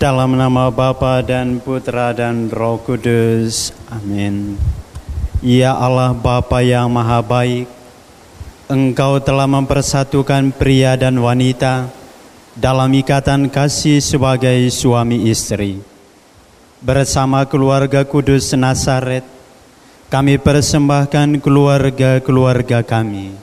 Dalam nama Bapa dan Putra dan Roh Kudus. Amin. Ya Allah Bapa yang Maha Baik, Engkau telah mempersatukan pria dan wanita dalam ikatan kasih sebagai suami istri. Bersama keluarga kudus Nazaret, kami persembahkan keluarga-keluarga kami.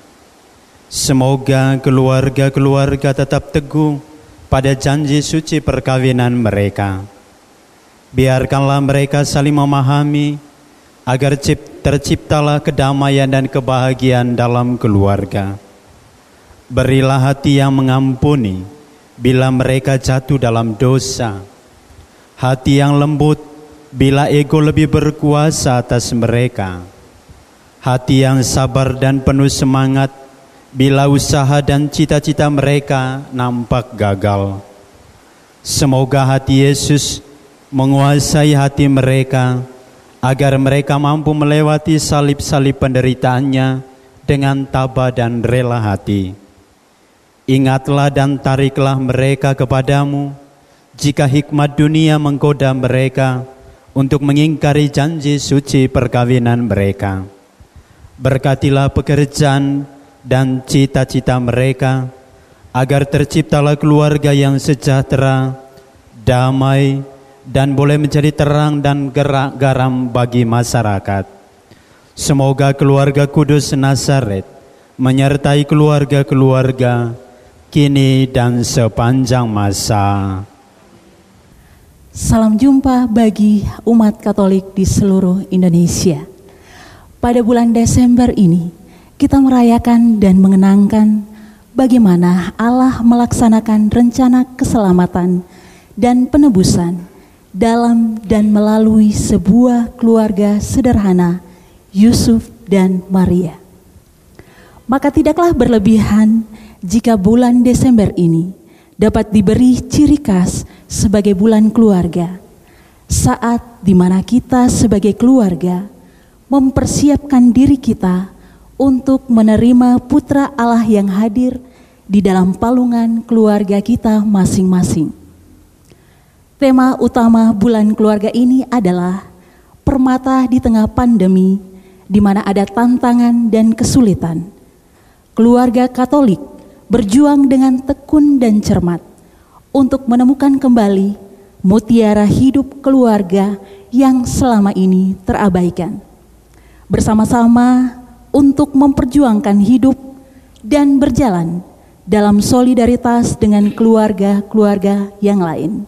Semoga keluarga-keluarga tetap teguh pada janji suci perkawinan mereka. Biarkanlah mereka saling memahami agar terciptalah kedamaian dan kebahagiaan dalam keluarga. Berilah hati yang mengampuni bila mereka jatuh dalam dosa, hati yang lembut bila ego lebih berkuasa atas mereka, hati yang sabar dan penuh semangat bila usaha dan cita-cita mereka nampak gagal. Semoga hati Yesus menguasai hati mereka agar mereka mampu melewati salib-salib penderitaannya dengan tabah dan rela hati. Ingatlah dan tariklah mereka kepadamu jika hikmat dunia menggoda mereka untuk mengingkari janji suci perkawinan mereka. Berkatilah pekerjaan dan cita-cita mereka agar terciptalah keluarga yang sejahtera, damai, dan boleh menjadi terang dan garam bagi masyarakat. Semoga keluarga kudus Nazaret menyertai keluarga-keluarga kini dan sepanjang masa. Salam jumpa bagi umat Katolik di seluruh Indonesia. Pada bulan Desember ini, kita merayakan dan mengenangkan bagaimana Allah melaksanakan rencana keselamatan dan penebusan dalam dan melalui sebuah keluarga sederhana, Yusuf dan Maria. Maka tidaklah berlebihan jika bulan Desember ini dapat diberi ciri khas sebagai bulan keluarga, saat di mana kita sebagai keluarga mempersiapkan diri kita untuk menerima putra Allah yang hadir di dalam palungan keluarga kita masing-masing. Tema utama bulan keluarga ini adalah permata di tengah pandemi, di mana ada tantangan dan kesulitan. Keluarga Katolik berjuang dengan tekun dan cermat untuk menemukan kembali mutiara hidup keluarga yang selama ini terabaikan. Bersama-sama untuk memperjuangkan hidup dan berjalan dalam solidaritas dengan keluarga-keluarga yang lain.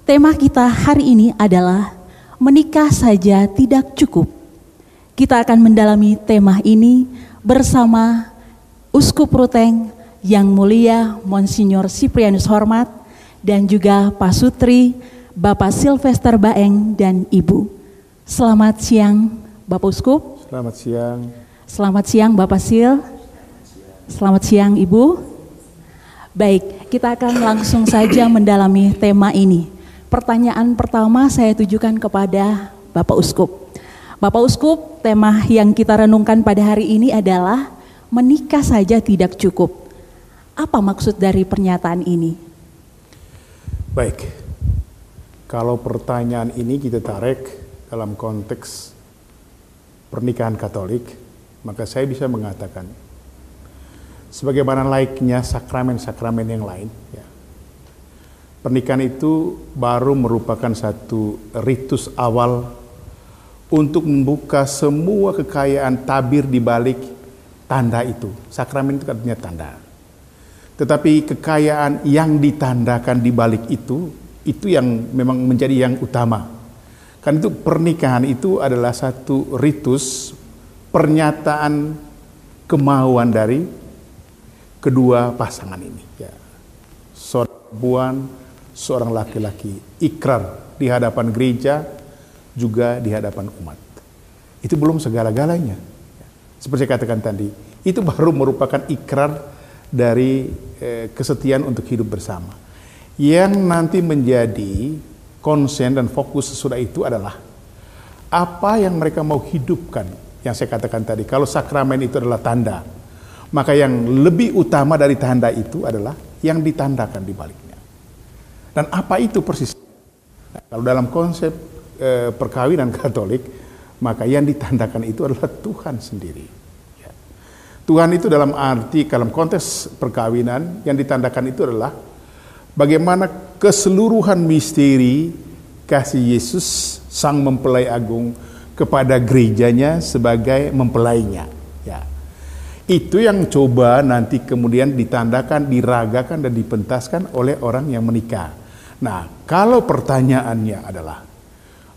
Tema kita hari ini adalah menikah saja tidak cukup. Kita akan mendalami tema ini bersama Uskup Ruteng Yang Mulia Monsinyur Siprianus Hormat dan juga Pak Sutri, Bapak Sylvester Baeng dan Ibu. Selamat siang Bapak Uskup. Selamat siang. Selamat siang Bapak Sil. Selamat siang Ibu. Baik, kita akan langsung saja mendalami tema ini. Pertanyaan pertama saya tujukan kepada Bapak Uskup. Bapak Uskup, tema yang kita renungkan pada hari ini adalah menikah saja tidak cukup. Apa maksud dari pernyataan ini? Baik, kalau pertanyaan ini kita tarik dalam konteks pernikahan Katolik, maka saya bisa mengatakan, sebagaimana laiknya sakramen-sakramen yang lain, ya, pernikahan itu baru merupakan satu ritus awal untuk membuka semua kekayaan tabir di balik tanda itu. Sakramen itu artinya tanda. Tetapi kekayaan yang ditandakan di balik itu yang memang menjadi yang utama. Kan itu pernikahan itu adalah satu ritus pernyataan kemauan dari kedua pasangan ini. Ya. Seorang perempuan, seorang laki-laki ikrar di hadapan gereja, juga di hadapan umat. Itu belum segala-galanya. Seperti saya katakan tadi, itu baru merupakan ikrar dari kesetiaan untuk hidup bersama. Yang nanti menjadi konsen dan fokus sesudah itu adalah apa yang mereka mau hidupkan. Yang saya katakan tadi, kalau sakramen itu adalah tanda, maka yang lebih utama dari tanda itu adalah yang ditandakan di baliknya. Dan apa itu persis? Nah, kalau dalam konsep perkawinan Katolik, maka yang ditandakan itu adalah Tuhan sendiri. Ya. Tuhan itu dalam arti, dalam konteks perkawinan, yang ditandakan itu adalah bagaimana keseluruhan misteri kasih Yesus Sang Mempelai Agung kepada gerejanya sebagai mempelainya. Ya. Itu yang coba nanti kemudian ditandakan, diragakan dan dipentaskan oleh orang yang menikah. Nah, kalau pertanyaannya adalah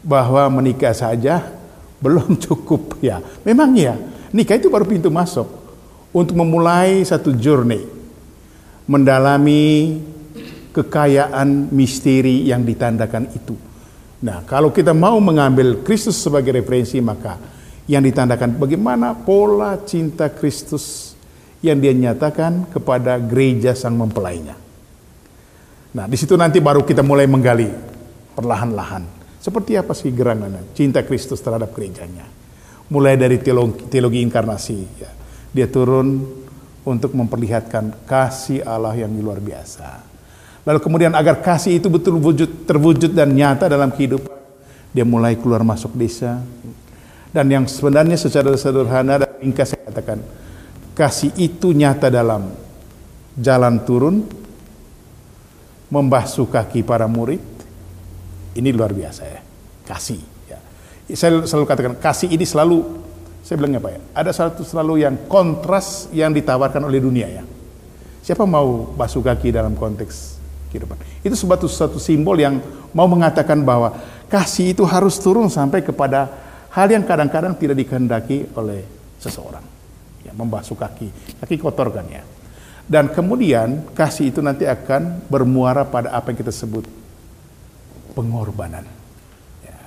bahwa menikah saja belum cukup, ya. Memang ya, nikah itu baru pintu masuk untuk memulai satu journey mendalami kekayaan misteri yang ditandakan itu. Nah, kalau kita mau mengambil Kristus sebagai referensi, maka yang ditandakan bagaimana pola cinta Kristus yang dia nyatakan kepada gereja Sang Mempelainya. Nah, di situ nanti baru kita mulai menggali perlahan-lahan. Seperti apa sih gerangan cinta Kristus terhadap gerejanya? Mulai dari teologi inkarnasi, ya. Dia turun untuk memperlihatkan kasih Allah yang luar biasa. Lalu kemudian agar kasih itu betul terwujud dan nyata dalam kehidupan, dia mulai keluar masuk desa. Dan yang sebenarnya secara sederhana dan ringkas saya katakan, kasih itu nyata dalam jalan turun, membasuh kaki para murid, Ini luar biasa ya, kasih. Ya. Saya selalu katakan kasih ini selalu, saya bilangnya apa ya? Ada selalu yang kontras yang ditawarkan oleh dunia ya. Siapa mau basuh kaki dalam konteks kehidupan? Itu satu simbol yang mau mengatakan bahwa kasih itu harus turun sampai kepada hal yang kadang-kadang tidak dikehendaki oleh seseorang. Ya, membasuh kaki kotor kan ya. Dan kemudian kasih itu nanti akan bermuara pada apa yang kita sebut pengorbanan. Ya.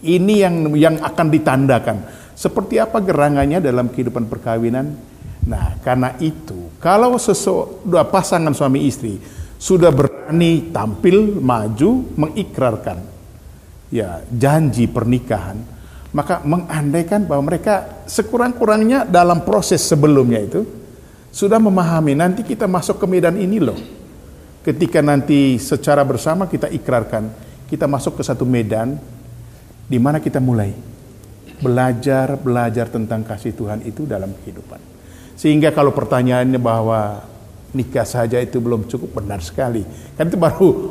Ini yang akan ditandakan. Seperti apa gerangannya dalam kehidupan perkawinan. Nah, karena itu, kalau dua pasangan suami istri sudah berani tampil, maju, mengikrarkan ya janji pernikahan, maka mengandaikan bahwa mereka sekurang-kurangnya dalam proses sebelumnya itu sudah memahami nanti kita masuk ke medan ini loh. Ketika nanti secara bersama kita ikrarkan, kita masuk ke satu medan di mana kita mulai belajar tentang kasih Tuhan itu dalam kehidupan. Sehingga kalau pertanyaannya bahwa nikah saja itu belum cukup, benar sekali. Kan itu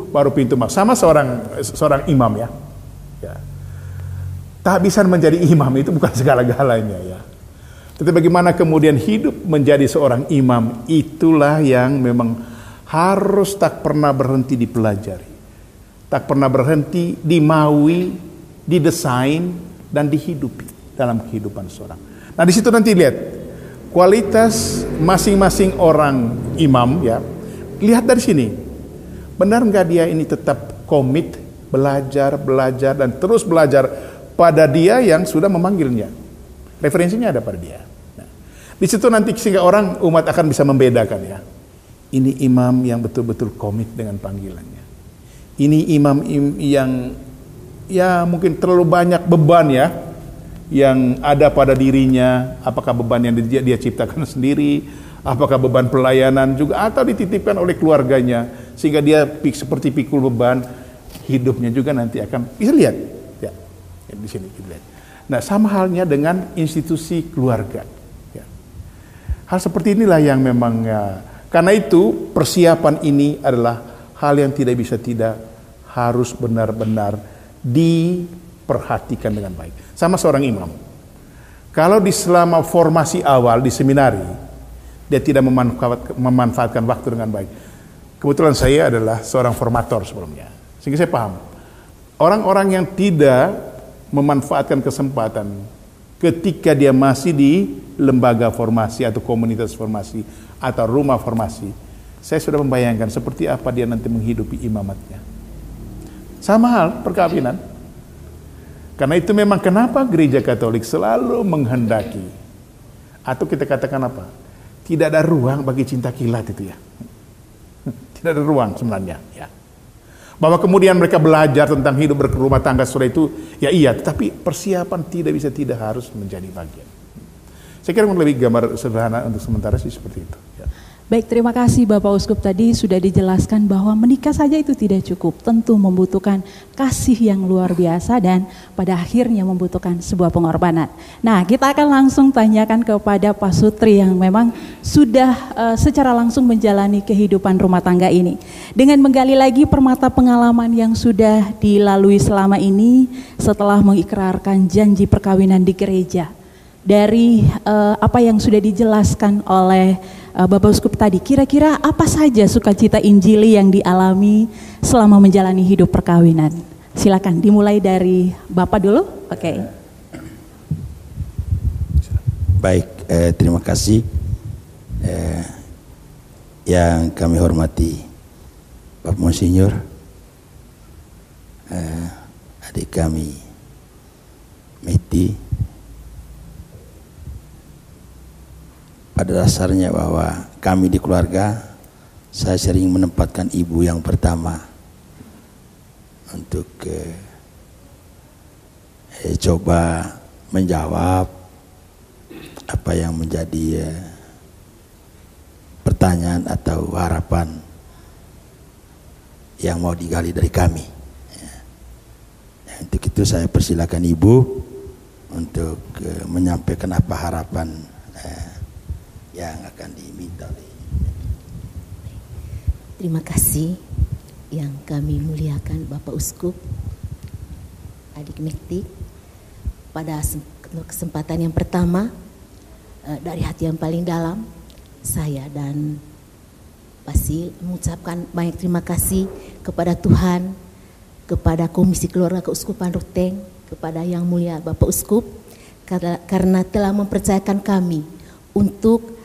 baru pintu masuk. Sama seorang imam ya. Kehabisan menjadi imam itu bukan segala-galanya ya. Tetapi bagaimana kemudian hidup menjadi seorang imam, itulah yang memang harus tak pernah berhenti dipelajari. Tak pernah berhenti dimaui, didesain, dan dihidupi dalam kehidupan seorang. Nah di situ nanti lihat kualitas masing-masing orang imam ya. Lihat dari sini. Benar nggak dia ini tetap komit, belajar dan terus belajar pada dia yang sudah memanggilnya. Referensinya ada pada dia. Nah, di situ nanti sehingga umat akan bisa membedakan ya. Ini imam yang betul-betul komit dengan panggilannya. Ini imam yang ya mungkin terlalu banyak beban ya yang ada pada dirinya, apakah beban yang dia ciptakan sendiri, apakah beban pelayanan juga atau dititipkan oleh keluarganya sehingga dia seperti pikul beban hidupnya juga nanti akan bisa lihat ya di sini kita lihat. Nah sama halnya dengan institusi keluarga ya. Hal seperti inilah yang memang ya, karena itu persiapan ini adalah hal yang tidak harus benar-benar diperhatikan dengan baik. Sama seorang imam. Kalau selama formasi awal di seminari, dia tidak memanfaatkan waktu dengan baik. Kebetulan saya adalah seorang formator sebelumnya. Sehingga saya paham. Orang-orang yang tidak memanfaatkan kesempatan ketika dia masih di lembaga formasi atau komunitas formasi atau rumah formasi, saya sudah membayangkan seperti apa dia nanti menghidupi imamatnya. Sama hal perkawinan. Karena itu memang kenapa gereja Katolik selalu menghendaki, atau kita katakan apa? Tidak ada ruang bagi cinta kilat itu ya. Tidak ada ruang sebenarnya ya. Bahwa kemudian mereka belajar tentang hidup berumah tangga setelah itu, ya iya, tetapi persiapan tidak harus menjadi bagian. Saya kira lebih gambar sederhana untuk sementara sih seperti itu ya. Baik, terima kasih Bapak Uskup, tadi sudah dijelaskan bahwa menikah saja itu tidak cukup, tentu membutuhkan kasih yang luar biasa dan pada akhirnya membutuhkan sebuah pengorbanan. Nah, kita akan langsung tanyakan kepada Pak Sutri yang memang sudah secara langsung menjalani kehidupan rumah tangga ini. Dengan menggali lagi permata pengalaman yang sudah dilalui selama ini setelah mengikrarkan janji perkawinan di gereja. Dari apa yang sudah dijelaskan oleh Bapak Uskup tadi, kira-kira apa saja sukacita Injili yang dialami selama menjalani hidup perkawinan? Silakan dimulai dari Bapak dulu. Oke. Baik, terima kasih. Yang kami hormati Bapak Monsinyur, adik kami Meti. Pada dasarnya bahwa kami di keluarga, saya sering menempatkan ibu yang pertama untuk coba menjawab apa yang menjadi pertanyaan atau harapan yang mau digali dari kami. Untuk itu saya persilakan ibu untuk menyampaikan apa harapan yang akan diminta oleh. Terima kasih yang kami muliakan Bapak Uskup, adik Mekti, pada kesempatan yang pertama, dari hati yang paling dalam, saya dan Pasil mengucapkan banyak terima kasih kepada Tuhan, kepada Komisi Keluarga Keuskupan Ruteng, kepada Yang Mulia Bapak Uskup, karena telah mempercayakan kami untuk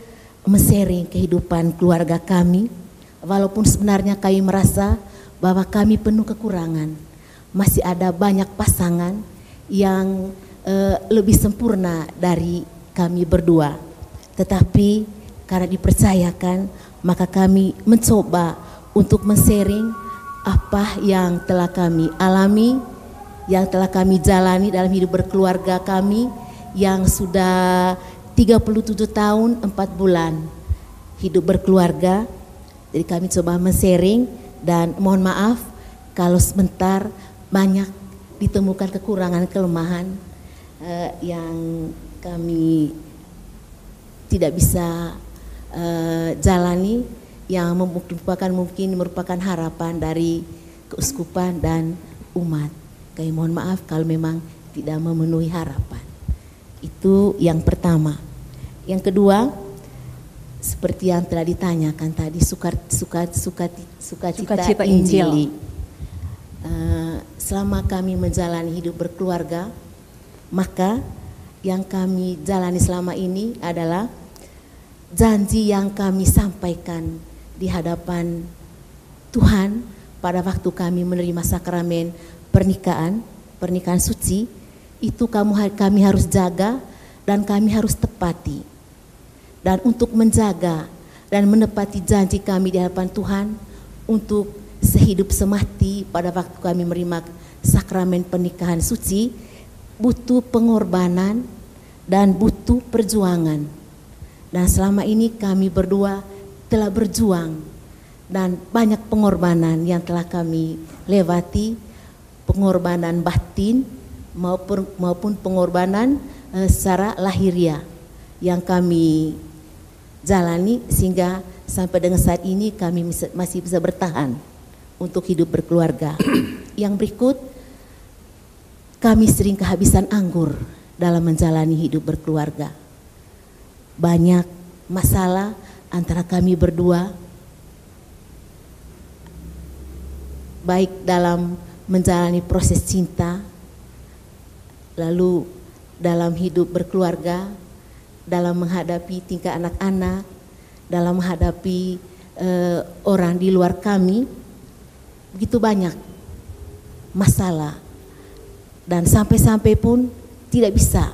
men-sharing kehidupan keluarga kami, walaupun sebenarnya kami merasa bahwa kami penuh kekurangan. Masih ada banyak pasangan yang lebih sempurna dari kami berdua. Tetapi karena dipercayakan, maka kami mencoba untuk men-sharing apa yang telah kami alami, yang telah kami jalani dalam hidup berkeluarga kami, yang sudah 37 tahun 4 bulan hidup berkeluarga. Jadi kami coba men-sharing, dan mohon maaf kalau sebentar banyak ditemukan kekurangan, kelemahan yang kami tidak bisa jalani, yang merupakan harapan dari keuskupan dan umat. Kami mohon maaf kalau memang tidak memenuhi harapan. Itu yang pertama. Yang kedua, seperti yang telah ditanyakan tadi, sukacita Injili. Selama kami menjalani hidup berkeluarga, maka yang kami jalani selama ini adalah janji yang kami sampaikan di hadapan Tuhan pada waktu kami menerima sakramen pernikahan suci. Itu kami harus jaga dan kami harus tepati. Dan untuk menjaga dan menepati janji kami di hadapan Tuhan untuk sehidup semati pada waktu kami menerima sakramen pernikahan suci, butuh pengorbanan dan butuh perjuangan. Dan selama ini kami berdua telah berjuang, dan banyak pengorbanan yang telah kami lewati, pengorbanan batin maupun pengorbanan secara lahiriah yang kami jalani, sehingga sampai dengan saat ini kami masih bisa bertahan untuk hidup berkeluarga. Yang berikut, kami sering kehabisan anggur dalam menjalani hidup berkeluarga. Banyak masalah antara kami berdua, baik dalam menjalani proses cinta, lalu dalam hidup berkeluarga, dalam menghadapi tingkah anak-anak, dalam menghadapi orang di luar kami. Begitu banyak masalah, dan sampai-sampai pun tidak bisa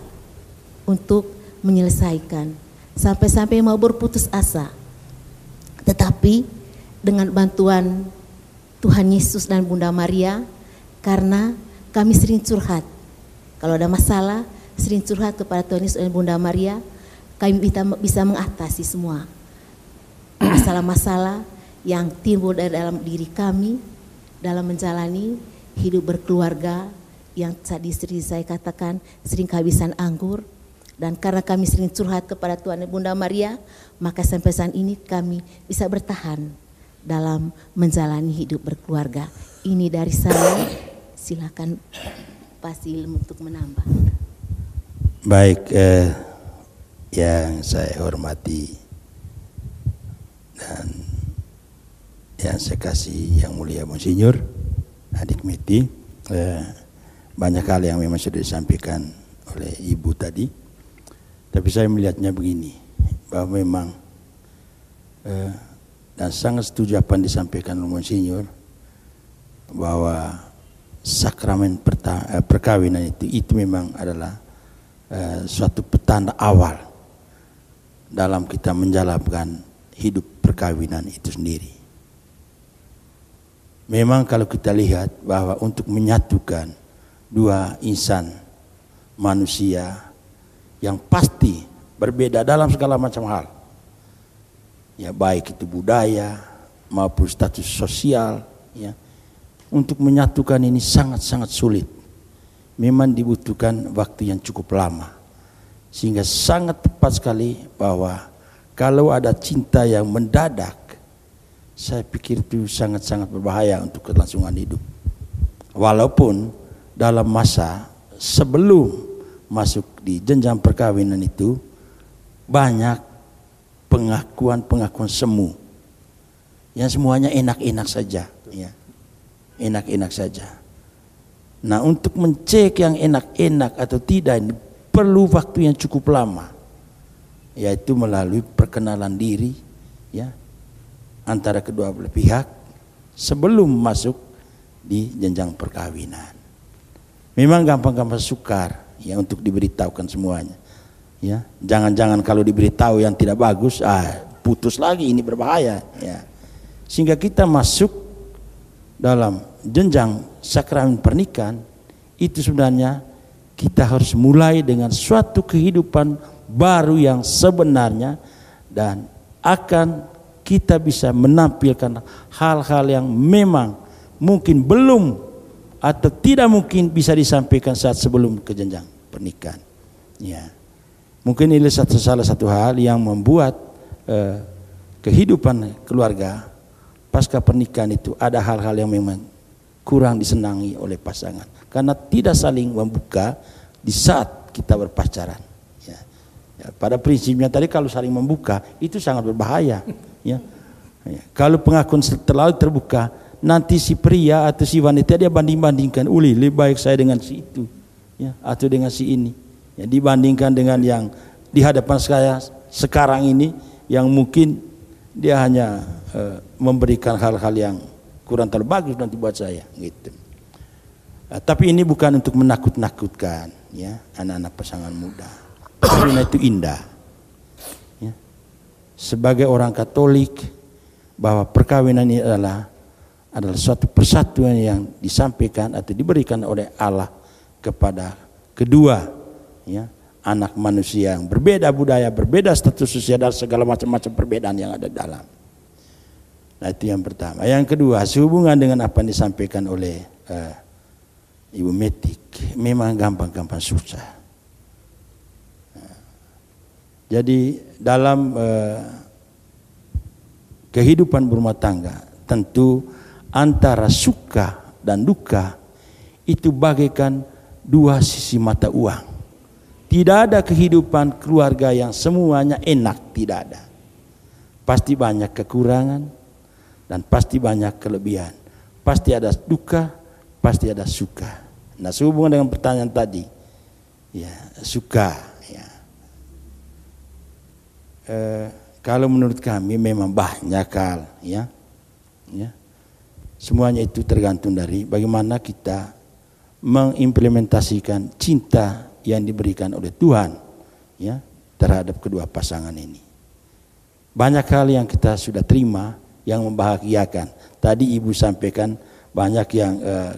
untuk menyelesaikan, sampai-sampai mau berputus asa. Tetapi dengan bantuan Tuhan Yesus dan Bunda Maria, karena kami sering curhat, kalau ada masalah sering curhat kepada Tuhan Yesus dan Bunda Maria, kami bisa mengatasi semua masalah-masalah yang timbul dari dalam diri kami dalam menjalani hidup berkeluarga, yang tadi sering saya katakan sering kehabisan anggur. Dan karena kami sering curhat kepada Tuhan dan Bunda Maria, maka sampai saat ini kami bisa bertahan dalam menjalani hidup berkeluarga. Ini dari saya, silakan Pasil untuk menambah. Baik, yang saya hormati dan yang saya kasih Yang Mulia Monsinyur Adik Mekti, banyak hal yang memang sudah disampaikan oleh Ibu tadi, tapi saya melihatnya begini, bahwa memang dan sangat setuju apa yang disampaikan oleh Monsinyur, bahwa sakramen perkawinan itu memang adalah suatu petanda awal dalam kita menjalankan hidup perkawinan itu sendiri. Memang kalau kita lihat bahwa untuk menyatukan dua insan manusia yang pasti berbeda dalam segala macam hal, ya baik itu budaya maupun status sosial, ya, untuk menyatukan ini sangat-sangat sulit. Memang dibutuhkan waktu yang cukup lama, sehingga sangat tepat sekali bahwa kalau ada cinta yang mendadak, saya pikir itu sangat-sangat berbahaya untuk kelangsungan hidup. Walaupun dalam masa sebelum masuk di jenjang perkawinan itu banyak pengakuan semu yang semuanya enak-enak saja, ya. Enak-enak saja. Nah, untuk mencek yang enak-enak atau tidak ini perlu waktu yang cukup lama, yaitu melalui perkenalan diri, ya, antara kedua belah pihak sebelum masuk di jenjang perkawinan. Memang gampang-gampang sukar, ya, untuk diberitahukan semuanya, ya. Jangan-jangan kalau diberitahu yang tidak bagus, putus lagi, ini berbahaya, ya. Sehingga kita masuk dalam jenjang sakramen pernikahan itu sebenarnya kita harus mulai dengan suatu kehidupan baru yang sebenarnya, dan akan kita bisa menampilkan hal-hal yang memang mungkin belum atau tidak mungkin bisa disampaikan saat sebelum ke jenjang pernikahan, ya. Mungkin ini salah satu hal yang membuat kehidupan keluarga pasca pernikahan itu ada hal-hal yang memang kurang disenangi oleh pasangan karena tidak saling membuka di saat kita berpacaran, ya. Pada prinsipnya tadi kalau saling membuka itu sangat berbahaya, ya. Kalau pengakuan terlalu terbuka, nanti si pria atau si wanita dia banding-bandingkan, lebih baik saya dengan si itu, ya, atau dengan si ini, ya, dibandingkan dengan yang di hadapan saya sekarang ini yang mungkin dia hanya memberikan hal-hal yang kurang terlalu bagus nanti buat saya, gitu. Tapi ini bukan untuk menakut-nakutkan, ya, anak-anak pasangan muda. Karena itu indah, ya. Sebagai orang Katolik, bahwa perkawinan ini adalah suatu persatuan yang disampaikan atau diberikan oleh Allah kepada kedua, ya, anak manusia yang berbeda budaya, berbeda status sosial, dan segala macam-macam perbedaan yang ada dalam. Nah, itu yang pertama. Yang kedua, sehubungan dengan apa yang disampaikan oleh Ibu Metik, memang gampang-gampang susah. Jadi dalam kehidupan berumah tangga, tentu antara suka dan duka itu bagaikan dua sisi mata uang. Tidak ada kehidupan keluarga yang semuanya enak, tidak ada. Pasti banyak kekurangan dan pasti banyak kelebihan. Pasti ada duka, pasti ada suka. Nah, sehubungan dengan pertanyaan tadi, ya, suka, ya. Kalau menurut kami memang banyak hal, ya. Semuanya itu tergantung dari bagaimana kita mengimplementasikan cinta yang diberikan oleh Tuhan, ya, terhadap kedua pasangan ini. Banyak hal yang kita sudah terima yang membahagiakan. Tadi Ibu sampaikan banyak yang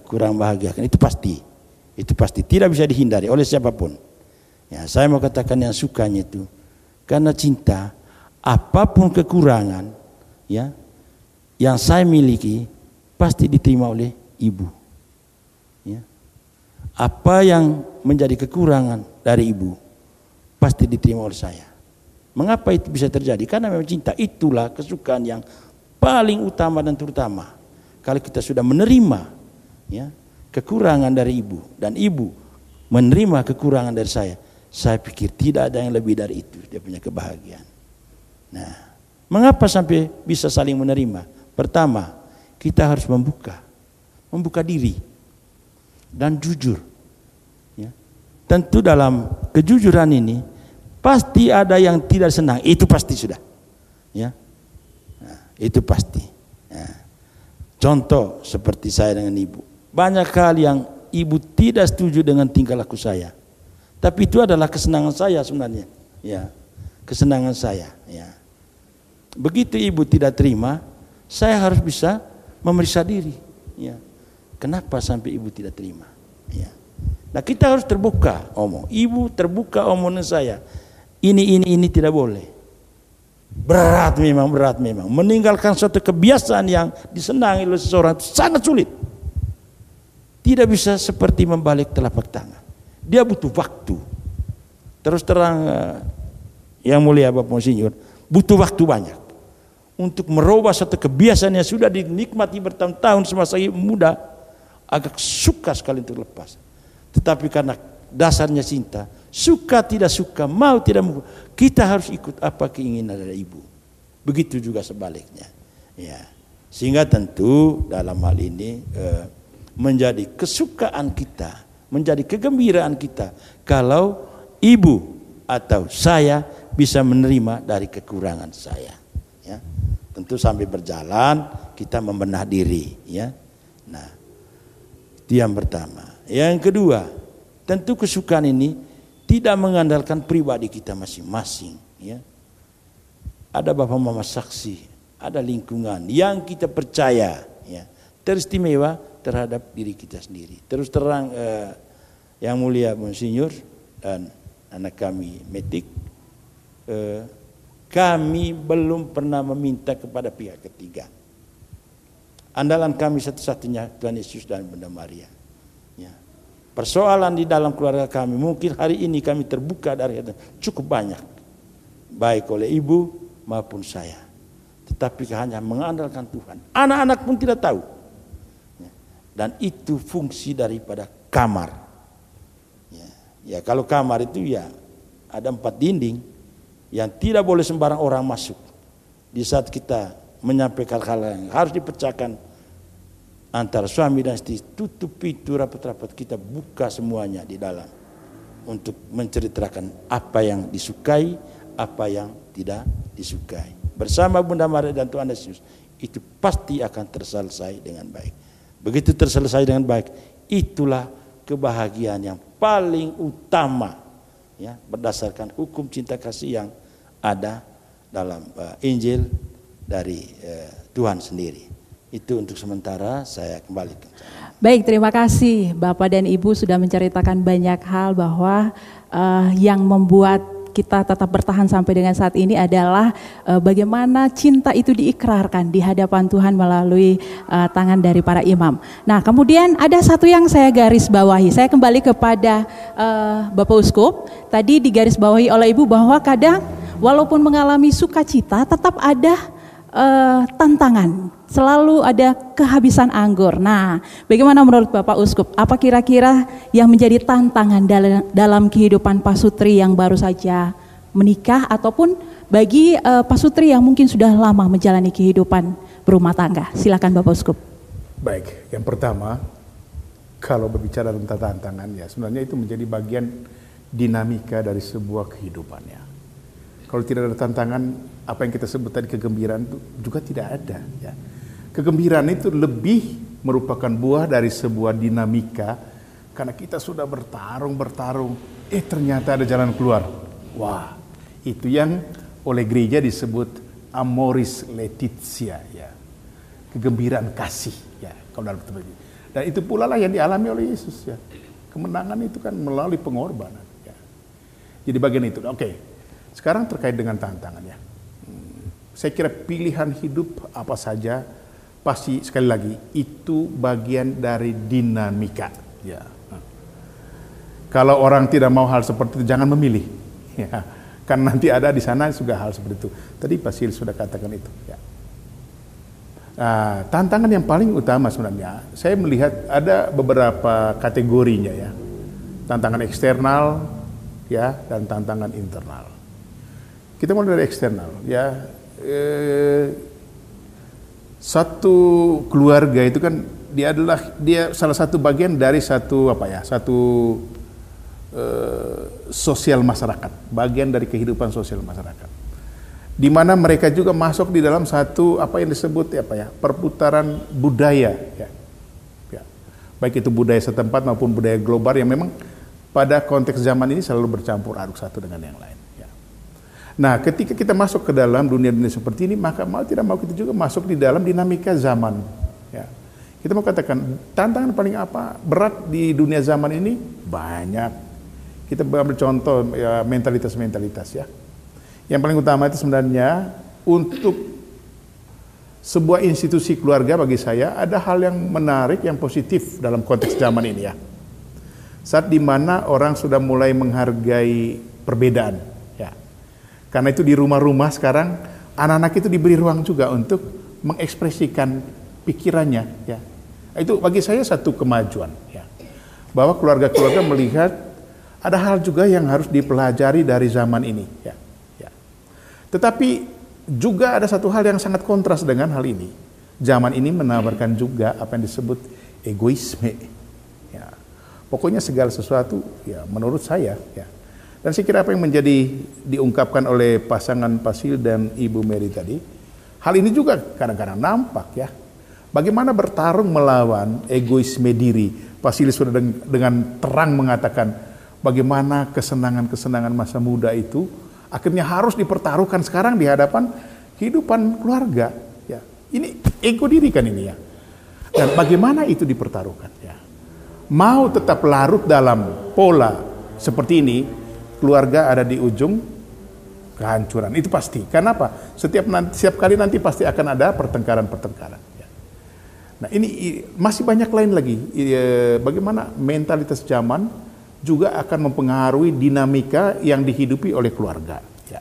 kurang membahagiakan. Itu pasti tidak bisa dihindari oleh siapapun. Ya, saya mau katakan yang sukanya itu karena cinta, apapun kekurangan, ya, yang saya miliki pasti diterima oleh Ibu, ya. Apa yang menjadi kekurangan dari Ibu pasti diterima oleh saya. Mengapa itu bisa terjadi? Karena memang cinta itulah kesukaan yang paling utama dan terutama. Kalau kita sudah menerima, ya, kekurangan dari Ibu dan Ibu menerima kekurangan dari saya pikir tidak ada yang lebih dari itu, dia punya kebahagiaan. Nah, mengapa sampai bisa saling menerima? Pertama, kita harus membuka diri dan jujur, ya. Tentu dalam kejujuran ini pasti ada yang tidak senang, itu pasti sudah, ya. Nah, itu pasti, ya. Contoh seperti saya dengan Ibu, banyak hal yang Ibu tidak setuju dengan tingkah laku saya, tapi itu adalah kesenangan saya sebenarnya, ya, kesenangan saya, ya. Begitu Ibu tidak terima, saya harus bisa memeriksa diri, ya. Kenapa sampai Ibu tidak terima, ya. Nah, kita harus terbuka omong. Ibu terbuka omongan saya. Ini tidak boleh. Berat memang. Meninggalkan suatu kebiasaan yang disenangi oleh seseorang itu sangat sulit. Tidak bisa seperti membalik telapak tangan. Dia butuh waktu. Terus terang, Yang Mulia Bapak Monsinyur, butuh waktu banyak untuk merubah satu kebiasaan yang sudah dinikmati bertahun-tahun semasa muda, agak sukar sekali untuk lepas. Tetapi karena dasarnya cinta, suka tidak suka, mau tidak mau, kita harus ikut apa keinginan dari ibu. Begitu juga sebaliknya. Ya. Sehingga tentu dalam hal ini menjadi kesukaan kita, menjadi kegembiraan kita kalau ibu atau saya bisa menerima dari kekurangan saya. Ya. Tentu sambil berjalan kita membenah diri. Ya. Nah, itu yang pertama. Yang kedua, tentu kesukaan ini tidak mengandalkan pribadi kita masing-masing. Ya. Ada bapak mama saksi, ada lingkungan yang kita percaya, ya, teristimewa terhadap diri kita sendiri. Terus terang, yang mulia Monsinyur dan anak kami Metik, kami belum pernah meminta kepada pihak ketiga. Andalan kami satu-satunya Tuhan Yesus dan Bunda Maria. Ya. Persoalan di dalam keluarga kami mungkin hari ini kami terbuka dari cukup banyak, baik oleh ibu maupun saya. Tetapi hanya mengandalkan Tuhan. Anak-anak pun tidak tahu. Ya. Dan itu fungsi daripada kamar. Ya, kalau kamar itu ya ada 4 dinding yang tidak boleh sembarang orang masuk. Di saat kita menyampaikan hal yang harus dipecahkan antara suami dan istri, tutup pintu rapat-rapat, kita buka semuanya di dalam untuk menceritakan apa yang disukai, apa yang tidak disukai. Bersama Bunda Maria dan Tuhan Yesus, itu pasti akan terselesai dengan baik. Begitu terselesai dengan baik, itulah kebahagiaan yang paling utama, ya, berdasarkan hukum cinta kasih yang ada dalam Injil dari Tuhan sendiri. Itu untuk sementara, saya kembalikan. Baik, terima kasih Bapak dan Ibu sudah menceritakan banyak hal bahwa yang membuat kita tetap bertahan sampai dengan saat ini adalah bagaimana cinta itu diikrarkan di hadapan Tuhan melalui tangan dari para imam. Nah, kemudian ada satu yang saya garis bawahi. Saya kembali kepada Bapak Uskup. Tadi digaris bawahi oleh Ibu bahwa kadang walaupun mengalami sukacita tetap ada tantangan, selalu ada kehabisan anggur. Nah, bagaimana menurut Bapak Uskup? Apa kira-kira yang menjadi tantangan dalam kehidupan pasutri yang baru saja menikah ataupun bagi pasutri yang mungkin sudah lama menjalani kehidupan berumah tangga? Silakan Bapak Uskup. Baik, yang pertama, kalau berbicara tentang tantangan, ya sebenarnya itu menjadi bagian dinamika dari sebuah kehidupannya. Kalau tidak ada tantangan, apa yang kita sebut tadi kegembiraan itu juga tidak ada. Ya. Kegembiraan itu lebih merupakan buah dari sebuah dinamika, karena kita sudah bertarung, ternyata ada jalan keluar. Wah, itu yang oleh gereja disebut amoris laetitia, ya, kegembiraan kasih, ya, kalau dalam teologi. Dan itu pula lah yang dialami oleh Yesus, ya. Kemenangan itu kan melalui pengorbanan. Ya. Jadi bagian itu, oke. Sekarang terkait dengan tantangannya, saya kira pilihan hidup apa saja pasti sekali lagi itu bagian dari dinamika. Ya. Kalau orang tidak mau hal seperti itu jangan memilih. Ya. Kan nanti ada di sana juga hal seperti itu. Tadi Pak Sil sudah katakan itu. Ya. Tantangan yang paling utama sebenarnya, saya melihat ada beberapa kategorinya, ya. Tantangan eksternal, ya, dan tantangan internal. Kita mulai dari eksternal, ya. Satu keluarga itu kan dia salah satu bagian dari satu sosial masyarakat, bagian dari kehidupan sosial masyarakat, di mana mereka juga masuk di dalam satu apa yang disebut perputaran budaya, ya. Baik itu budaya setempat maupun budaya global yang memang pada konteks zaman ini selalu bercampur aduk satu dengan yang lain. Nah, ketika kita masuk ke dalam dunia-dunia seperti ini, maka mau tidak mau kita juga masuk di dalam dinamika zaman. Ya. Kita mau katakan, tantangan paling berat di dunia zaman ini banyak. Kita ambil contoh ya, mentalitas-mentalitas, ya. Yang paling utama itu sebenarnya untuk sebuah institusi keluarga bagi saya ada hal yang menarik, yang positif dalam konteks zaman ini, ya. Saat dimana orang sudah mulai menghargai perbedaan. Karena itu di rumah-rumah sekarang anak-anak itu diberi ruang juga untuk mengekspresikan pikirannya, ya. Itu bagi saya satu kemajuan, ya. bahwa keluarga-keluarga melihat ada hal juga yang harus dipelajari dari zaman ini. Ya. Tetapi juga ada satu hal yang sangat kontras dengan hal ini. Zaman ini menawarkan juga apa yang disebut egoisme. Ya. Pokoknya segala sesuatu, ya menurut saya, ya. Dan saya kira apa yang diungkapkan oleh pasangan Pasil dan Ibu Mary tadi, hal ini juga kadang-kadang nampak, ya. Bagaimana bertarung melawan egoisme diri. Pasil sudah dengan terang mengatakan bagaimana kesenangan-kesenangan masa muda itu akhirnya harus dipertaruhkan sekarang di hadapan kehidupan keluarga. Ya. Ini ego diri kan ini, ya. Dan bagaimana itu dipertaruhkan, ya. Mau tetap larut dalam pola seperti ini, keluarga ada di ujung kehancuran. Itu pasti. Kenapa? Setiap kali nanti pasti akan ada pertengkaran. Ya. Nah ini masih banyak lain lagi. Bagaimana mentalitas zaman juga akan mempengaruhi dinamika yang dihidupi oleh keluarga. Ya.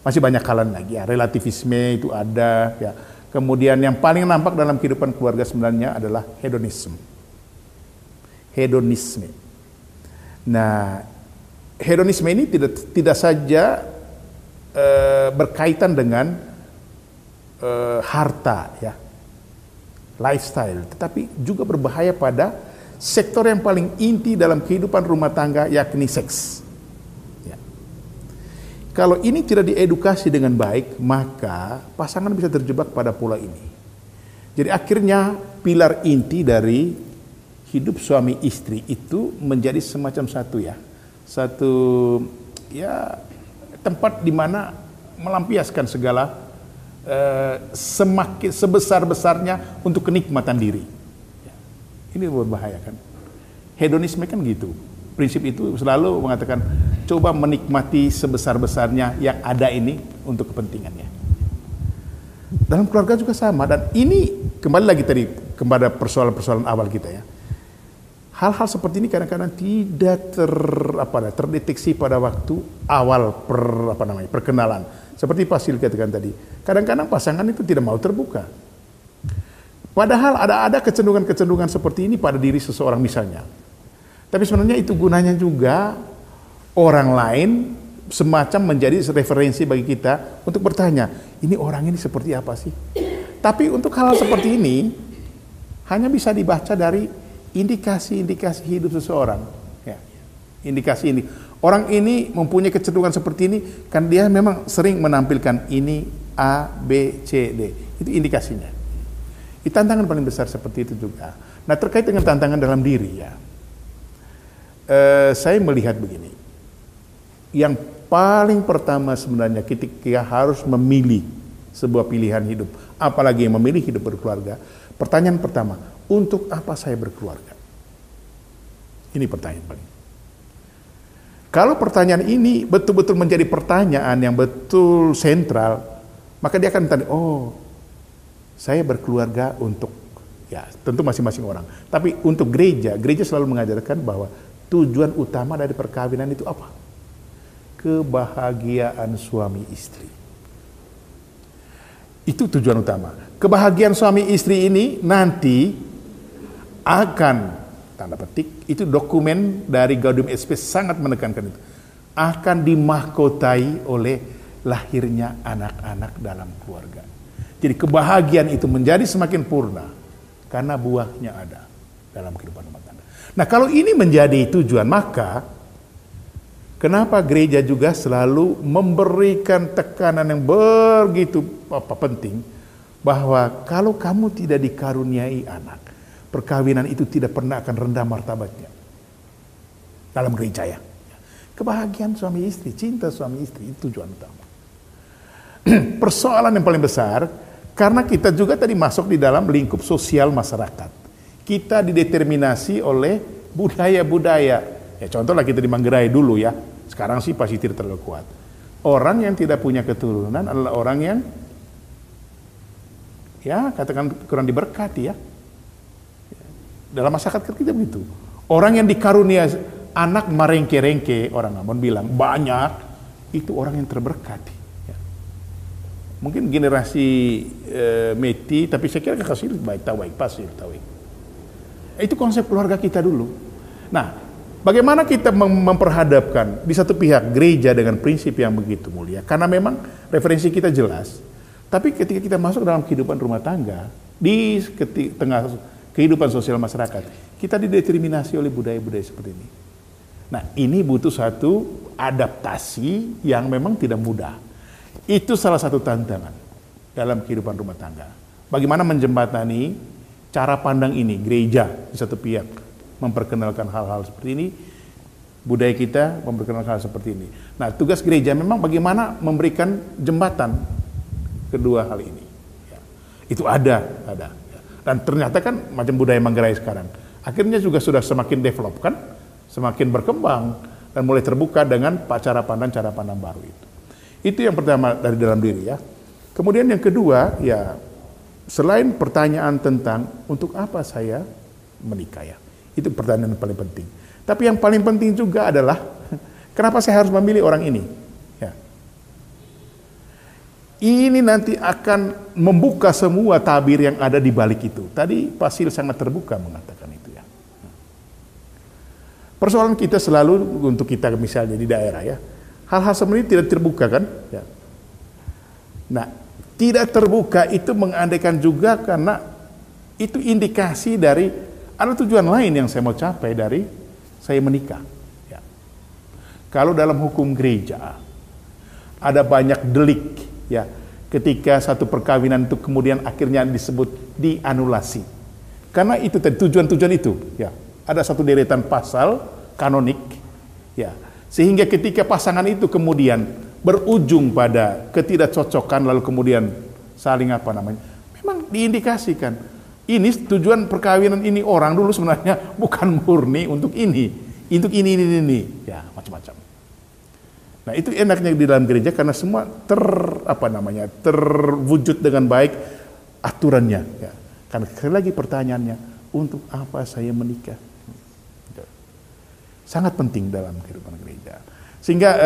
Masih banyak hal lagi. Ya. Relativisme itu ada. Ya. Kemudian yang paling nampak dalam kehidupan keluarga sebenarnya adalah hedonisme. Nah, hedonisme ini tidak saja berkaitan dengan harta, ya, lifestyle, tetapi juga berbahaya pada sektor yang paling inti dalam kehidupan rumah tangga, yakni seks. Ya. Kalau ini tidak diedukasi dengan baik, maka pasangan bisa terjebak pada pola ini. Jadi akhirnya pilar inti dari hidup suami istri itu menjadi semacam satu tempat di mana melampiaskan segala semakin sebesar-besarnya untuk kenikmatan diri. Ya. Ini berbahaya kan. Hedonisme kan gitu. Prinsip itu selalu mengatakan coba menikmati sebesar-besarnya yang ada ini untuk kepentingannya. Dalam keluarga juga sama, dan ini kembali lagi tadi kepada persoalan-persoalan awal kita, ya. Hal-hal seperti ini kadang-kadang tidak terdeteksi pada waktu awal perkenalan. Seperti Pasil katakan tadi, kadang-kadang pasangan itu tidak mau terbuka. Padahal ada kecenderungan-kecenderungan seperti ini pada diri seseorang misalnya. Tapi sebenarnya itu gunanya juga orang lain semacam menjadi referensi bagi kita untuk bertanya, ini orang ini seperti apa sih? Tapi untuk hal seperti ini hanya bisa dibaca dari indikasi-indikasi hidup seseorang. Ya. Indikasi ini. Orang ini mempunyai kecenderungan seperti ini, kan dia memang sering menampilkan ini A, B, C, D. Itu indikasinya. Itu tantangan paling besar seperti itu juga. Nah terkait dengan tantangan dalam diri, ya. Saya melihat begini. Yang paling pertama sebenarnya ketika harus memilih sebuah pilihan hidup, apalagi yang memilih hidup berkeluarga, pertanyaan pertama, untuk apa saya berkeluarga? Ini pertanyaan paling. Kalau pertanyaan ini betul-betul menjadi pertanyaan yang betul sentral, maka dia akan tanya, oh, saya berkeluarga untuk, ya tentu masing-masing orang. Tapi untuk gereja selalu mengajarkan bahwa tujuan utama dari perkawinan itu apa? Kebahagiaan suami istri. Itu tujuan utama. Kebahagiaan suami istri ini nanti akan, tanda petik, itu dokumen dari Gaudium et Spes sangat menekankan itu, akan dimahkotai oleh lahirnya anak-anak dalam keluarga. Jadi kebahagiaan itu menjadi semakin purna karena buahnya ada dalam kehidupan rumah tangga. Nah kalau ini menjadi tujuan, maka kenapa gereja juga selalu memberikan tekanan yang begitu penting, bahwa kalau kamu tidak dikaruniai anak, perkawinan itu tidak pernah akan rendah martabatnya dalam gereja, ya. Kebahagiaan suami istri, cinta suami istri itu tujuan utama. Persoalan yang paling besar karena kita juga tadi masuk di dalam lingkup sosial masyarakat. Kita dideterminasi oleh budaya-budaya. Ya contohlah kita di Manggarai dulu, ya. Sekarang sih pasti tidak terlalu kuat. Orang yang tidak punya keturunan adalah orang yang, ya katakan kurang diberkati, ya. Dalam masyarakat kita begitu. Orang yang dikarunia anak merengke-rengke, orang Ambon bilang banyak, itu orang yang terberkati. Ya. Mungkin generasi Meti, tapi saya kira Kakak Sil baik Pasil. Itu konsep keluarga kita dulu. Nah, bagaimana kita memperhadapkan di satu pihak gereja dengan prinsip yang begitu mulia? Karena memang referensi kita jelas. Tapi ketika kita masuk dalam kehidupan rumah tangga, di tengah kehidupan sosial masyarakat, kita dideterminasi oleh budaya-budaya seperti ini. Nah, ini butuh satu adaptasi yang memang tidak mudah. Itu salah satu tantangan dalam kehidupan rumah tangga. Bagaimana menjembatani cara pandang ini, gereja di satu pihak memperkenalkan hal-hal seperti ini, budaya kita memperkenalkan hal seperti ini. Nah, tugas gereja memang bagaimana memberikan jembatan kedua hal ini. Ya. Itu ada. Ya. Dan ternyata kan macam budaya Manggarai sekarang, akhirnya juga sudah semakin develop kan, semakin berkembang dan mulai terbuka dengan cara pandang baru itu. Itu yang pertama dari dalam diri ya. Kemudian yang kedua ya, selain pertanyaan tentang untuk apa saya menikah ya. Itu pertanyaan yang paling penting. Tapi yang paling penting juga adalah kenapa saya harus memilih orang ini? Ya. Ini nanti akan membuka semua tabir yang ada di balik itu. Tadi Pak Sil sangat terbuka mengatakan itu ya. Persoalan kita selalu untuk kita misalnya di daerah ya, hal-hal seperti ini tidak terbuka kan? Ya. Nah, tidak terbuka itu mengandaikan juga karena itu indikasi dari ada tujuan lain yang saya mau capai dari saya menikah. Ya. Kalau dalam hukum gereja ada banyak delik, ya, ketika satu perkawinan itu kemudian akhirnya disebut dianulasi. Karena itu tadi tujuan-tujuan itu, ya, ada satu deretan pasal kanonik, ya, sehingga ketika pasangan itu kemudian berujung pada ketidakcocokan lalu kemudian saling memang diindikasikan. Ini tujuan perkawinan ini orang dulu sebenarnya bukan murni untuk ini ya macam-macam. Nah itu enaknya di dalam gereja karena semua terwujud dengan baik aturannya. Ya. Karena sekali lagi pertanyaannya untuk apa saya menikah? Sangat penting dalam kehidupan gereja. Sehingga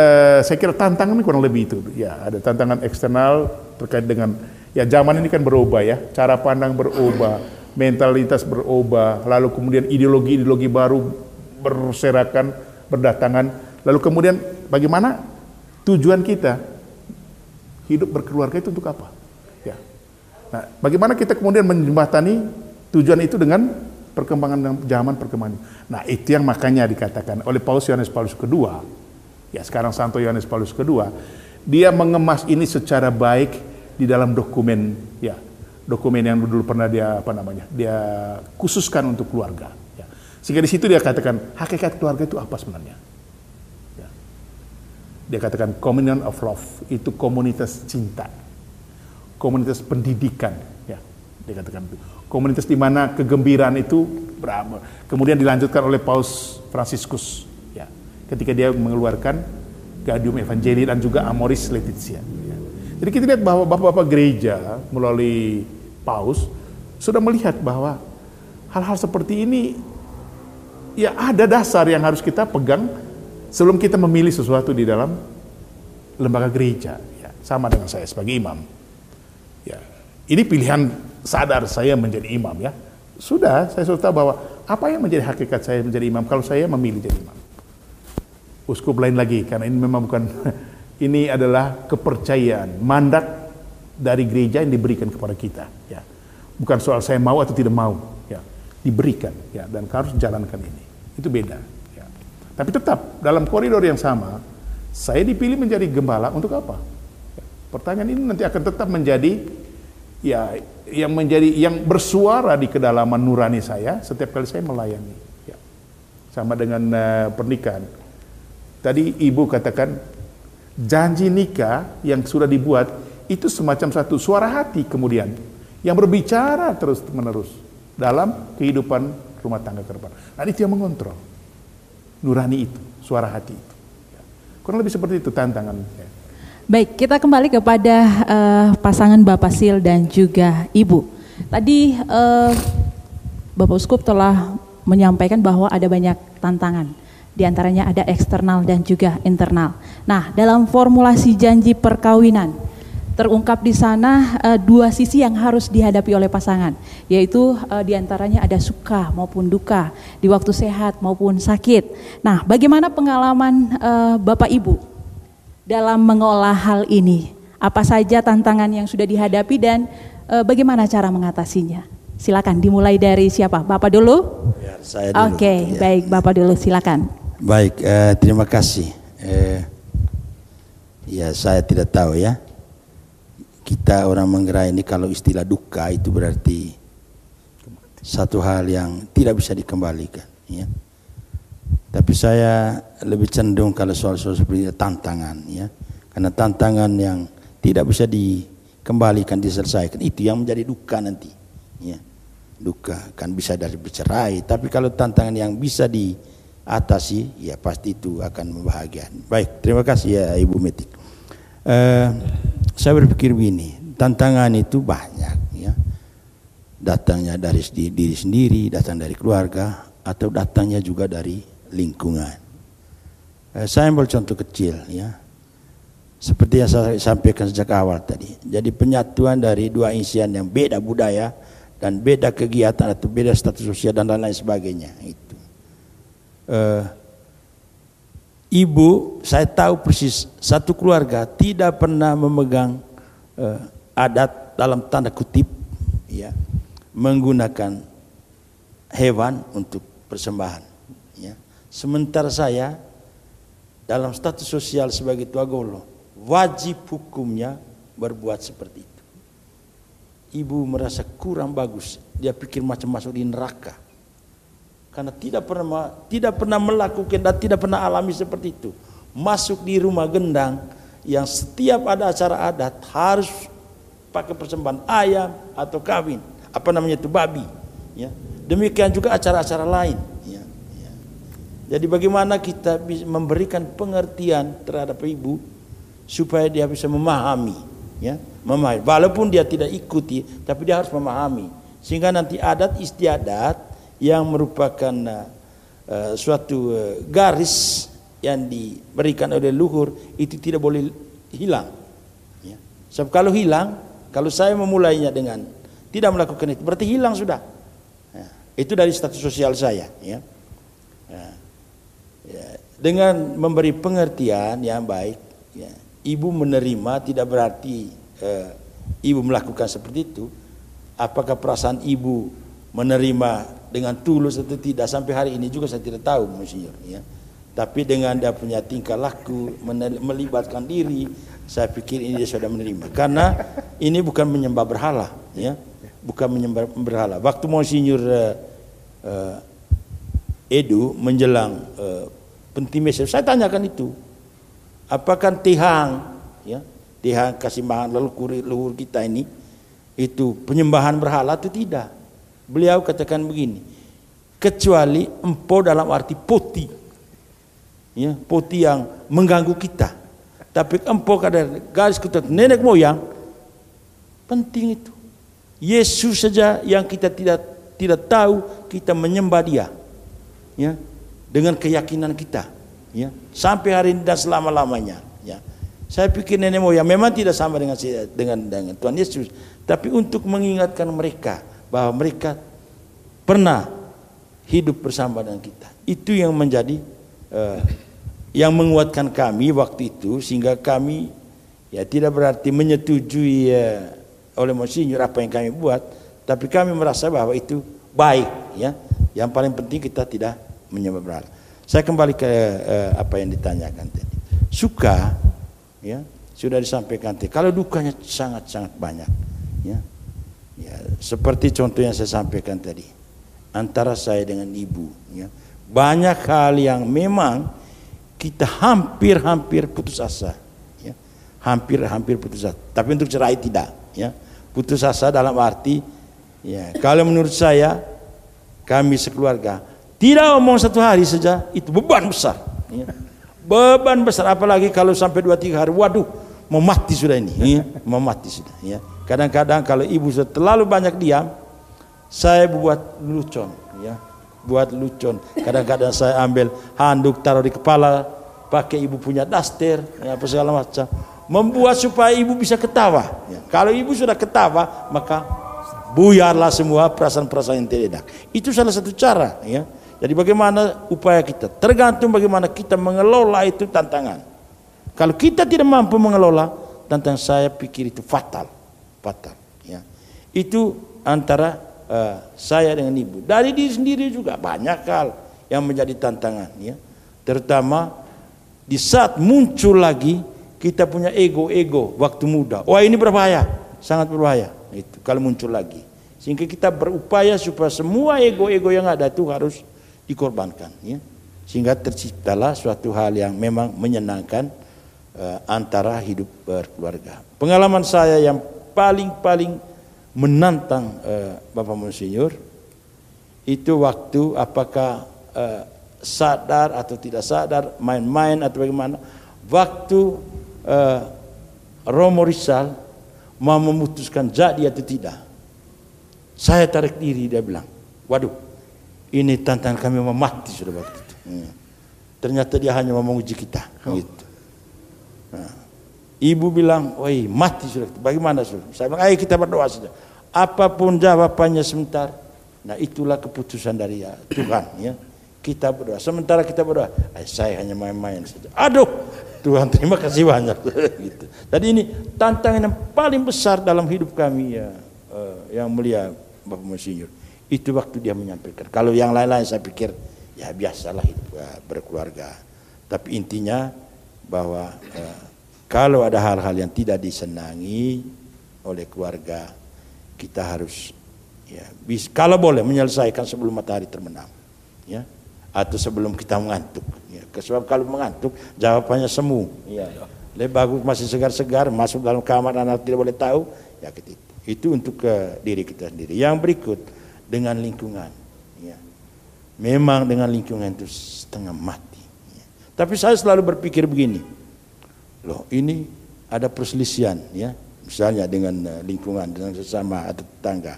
saya kira tantangan kurang lebih itu. Ya ada tantangan eksternal terkait dengan ya zaman ini kan berubah ya, cara pandang berubah, mentalitas berubah, lalu kemudian ideologi-ideologi baru berserakan, berdatangan, lalu kemudian bagaimana tujuan kita hidup berkeluarga itu untuk apa? Ya. Nah, bagaimana kita kemudian menjembatani tujuan itu dengan perkembangan zaman perkembangan. Nah, itu yang makanya dikatakan oleh Paus Yohanes Paulus II, ya sekarang Santo Yohanes Paulus II, dia mengemas ini secara baik di dalam dokumen ya, dokumen yang dulu pernah dia dia khususkan untuk keluarga ya. Sehingga di situ dia katakan hakikat keluarga itu apa sebenarnya ya. Dia katakan communion of love, itu komunitas cinta, komunitas pendidikan ya, dia katakan itu komunitas di mana kegembiraan itu berapa. Kemudian dilanjutkan oleh Paus Fransiskus ya, ketika dia mengeluarkan Gaudium Evangelii dan juga Amoris Laetitia. Jadi kita lihat bahwa bapak-bapak gereja melalui Paus sudah melihat bahwa hal-hal seperti ini ya ada dasar yang harus kita pegang sebelum kita memilih sesuatu di dalam lembaga gereja. Ya, sama dengan saya sebagai imam. Ya, ini pilihan sadar saya menjadi imam ya. Saya sudah tahu bahwa apa yang menjadi hakikat saya menjadi imam kalau saya memilih jadi imam. Uskup lain lagi karena ini memang bukan ini adalah kepercayaan, mandat dari gereja yang diberikan kepada kita. Ya. Bukan soal saya mau atau tidak mau, ya. Diberikan, ya, dan harus jalankan ini. Itu beda. Ya. Tapi tetap dalam koridor yang sama, saya dipilih menjadi gembala untuk apa? Ya. Pertanyaan ini nanti akan tetap menjadi, ya, yang bersuara di kedalaman nurani saya setiap kali saya melayani. Ya. Sama dengan pernikahan. Tadi ibu katakan, janji nikah yang sudah dibuat itu semacam satu suara hati kemudian yang berbicara terus menerus dalam kehidupan rumah tangga ke depan. Nah itu yang mengontrol nurani itu, suara hati itu. Kurang lebih seperti itu tantangan. Baik, kita kembali kepada pasangan Bapak Sil dan juga Ibu. Tadi Bapak Uskup telah menyampaikan bahwa ada banyak tantangan. Di antaranya ada eksternal dan juga internal. Nah, dalam formulasi janji perkawinan, terungkap di sana dua sisi yang harus dihadapi oleh pasangan, yaitu diantaranya ada suka maupun duka, di waktu sehat maupun sakit. Nah, bagaimana pengalaman Bapak Ibu dalam mengolah hal ini? Apa saja tantangan yang sudah dihadapi dan bagaimana cara mengatasinya? Silakan dimulai dari siapa? Bapak dulu? Biar saya dulu. Oke, Ya. baik, Bapak dulu, silakan. Baik, terima kasih. Ya, saya tidak tahu ya. Kita orang Manggarai ini kalau istilah duka itu berarti satu hal yang tidak bisa dikembalikan, ya. Tapi saya lebih cenderung kalau soal-soal seperti itu tantangan, ya. Karena tantangan yang tidak bisa dikembalikan, diselesaikan, itu yang menjadi duka nanti, ya. Duka kan bisa dari bercerai, tapi kalau tantangan yang bisa diatasi, ya pasti itu akan membahagiakan. Baik, terima kasih ya Ibu Metik. Saya berpikir begini, tantangan itu banyak, ya. Datangnya dari diri sendiri, datang dari keluarga, atau datangnya juga dari lingkungan. Saya ambil contoh kecil, ya. Seperti yang saya sampaikan sejak awal tadi. Jadi penyatuan dari dua insan yang beda budaya dan beda kegiatan atau beda status sosial dan lain-lain sebagainya. Itu. Ibu, saya tahu persis satu keluarga tidak pernah memegang adat dalam tanda kutip, ya, menggunakan hewan untuk persembahan, ya. Sementara saya dalam status sosial sebagai tua golo wajib hukumnya berbuat seperti itu. Ibu merasa kurang bagus, dia pikir macam masuk di neraka. Karena tidak pernah melakukan dan tidak pernah alami seperti itu. Masuk di rumah gendang yang setiap ada acara adat harus pakai persembahan ayam atau kawin, apa namanya itu, babi, ya. Demikian juga acara-acara lain, ya, ya. Jadi bagaimana kita bisa memberikan pengertian terhadap ibu supaya dia bisa memahami, ya, memahami. Walaupun dia tidak ikuti, tapi dia harus memahami sehingga nanti adat istiadat yang merupakan suatu garis yang diberikan oleh luhur itu tidak boleh hilang, ya. Sebab kalau hilang, kalau saya memulainya dengan tidak melakukan itu, berarti hilang sudah, ya. Itu dari status sosial saya, ya. Ya. Dengan memberi pengertian yang baik, ya. Ibu menerima tidak berarti ibu melakukan seperti itu. Apakah perasaan ibu menerima dengan tulus atau tidak, sampai hari ini juga saya tidak tahu, Monsinyur, ya. Tapi dengan dia punya tingkah laku melibatkan diri, saya pikir ini dia sudah menerima. Karena ini bukan menyembah berhala, ya, bukan menyembah berhala. Waktu Monsinyur Edu menjelang pentimese, saya tanyakan itu, apakah tihang, ya, tihang Kasimahan leluhur kita ini itu penyembahan berhala atau tidak? Beliau katakan begini, kecuali empo dalam arti poti, ya, poti yang mengganggu kita. Tapi empo kadang garis kita nenek moyang, penting itu. Yesus saja yang kita tidak tahu, kita menyembah dia, ya, dengan keyakinan kita, ya, sampai hari ini dan selama-lamanya, ya. Saya pikir nenek moyang memang tidak sama dengan Tuhan Yesus, tapi untuk mengingatkan mereka bahwa mereka pernah hidup bersama dengan kita. Itu yang menjadi yang menguatkan kami waktu itu, sehingga kami, ya, tidak berarti menyetujui oleh Monsinyur apa yang kami buat, tapi kami merasa bahwa itu baik, ya. Yang paling penting kita tidak menyembah berhala. Saya kembali ke apa yang ditanyakan tadi. Suka, ya, sudah disampaikan tadi. Kalau dukanya sangat-sangat banyak, ya. Ya, seperti contoh yang saya sampaikan tadi, antara saya dengan ibu, ya, banyak hal yang memang kita hampir putus asa, ya, hampir putus asa. Tapi untuk cerai tidak, ya, putus asa dalam arti, ya, kalau menurut saya kami sekeluarga tidak omong satu hari saja itu beban besar, ya. Beban besar, apalagi kalau sampai 2-3 hari, waduh, mau mati sudah ini, ya, mau mati sudah, ya. Kadang-kadang kalau ibu sudah terlalu banyak diam, saya buat lucon, ya, buat lucon. Kadang-kadang saya ambil handuk taruh di kepala, pakai ibu punya daster, ya, apa segala macam. membuat supaya ibu bisa ketawa. Ya. Kalau ibu sudah ketawa, maka buyarlah semua perasaan-perasaan yang tidak enak. Itu salah satu cara. Ya. Jadi bagaimana upaya kita? Tergantung bagaimana kita mengelola itu tantangan. Kalau kita tidak mampu mengelola, tantangan saya pikir itu fatal. Ya. Itu antara saya dengan ibu. Dari diri sendiri juga banyak hal yang menjadi tantangan. Ya. Terutama di saat muncul lagi kita punya ego waktu muda. Wah, ini berbahaya, sangat berbahaya. Itu kalau muncul lagi. Sehingga kita berupaya supaya semua ego yang ada itu harus dikorbankan. Ya. Sehingga terciptalah suatu hal yang memang menyenangkan antara hidup berkeluarga. Pengalaman saya yang paling menantang Bapak Monsinyur itu waktu apakah sadar atau tidak sadar, main-main atau bagaimana, waktu Romo Rizal mau memutuskan jadi atau tidak, saya tarik diri. Dia bilang, waduh, ini tantangan kami mau mati sudah waktu itu. Ternyata dia hanya mau menguji kita. Gitu. Nah, ibu bilang, woi mati sudah. Bagaimana sudah? Saya bilang, ayo kita berdoa saja. Apapun jawabannya sebentar. Nah, itulah keputusan dari Tuhan. Ya. Kita berdoa. Sementara kita berdoa, saya hanya main-main saja. Aduh, Tuhan terima kasih banyak. Gitu. Jadi ini tantangan yang paling besar dalam hidup kami, ya, yang mulia Bapak Monsinyur. Itu waktu dia menyampaikan. Kalau yang lain-lain saya pikir ya biasalah hidup berkeluarga. Tapi intinya bahwa kalau ada hal-hal yang tidak disenangi oleh keluarga, kita harus ya kalau boleh menyelesaikan sebelum matahari terbenam. Ya. Atau sebelum kita mengantuk. Ya, sebab kalau mengantuk jawabannya semu. Ya. Lebih bagus masih segar-segar masuk dalam kamar anak tidak boleh tahu. Ya, itu untuk diri kita sendiri. Yang berikut dengan lingkungan. Ya. Memang dengan lingkungan itu setengah mati. Ya. Tapi saya selalu berpikir begini. Loh, ini ada perselisihan, ya. Misalnya dengan lingkungan, dengan sesama atau tetangga.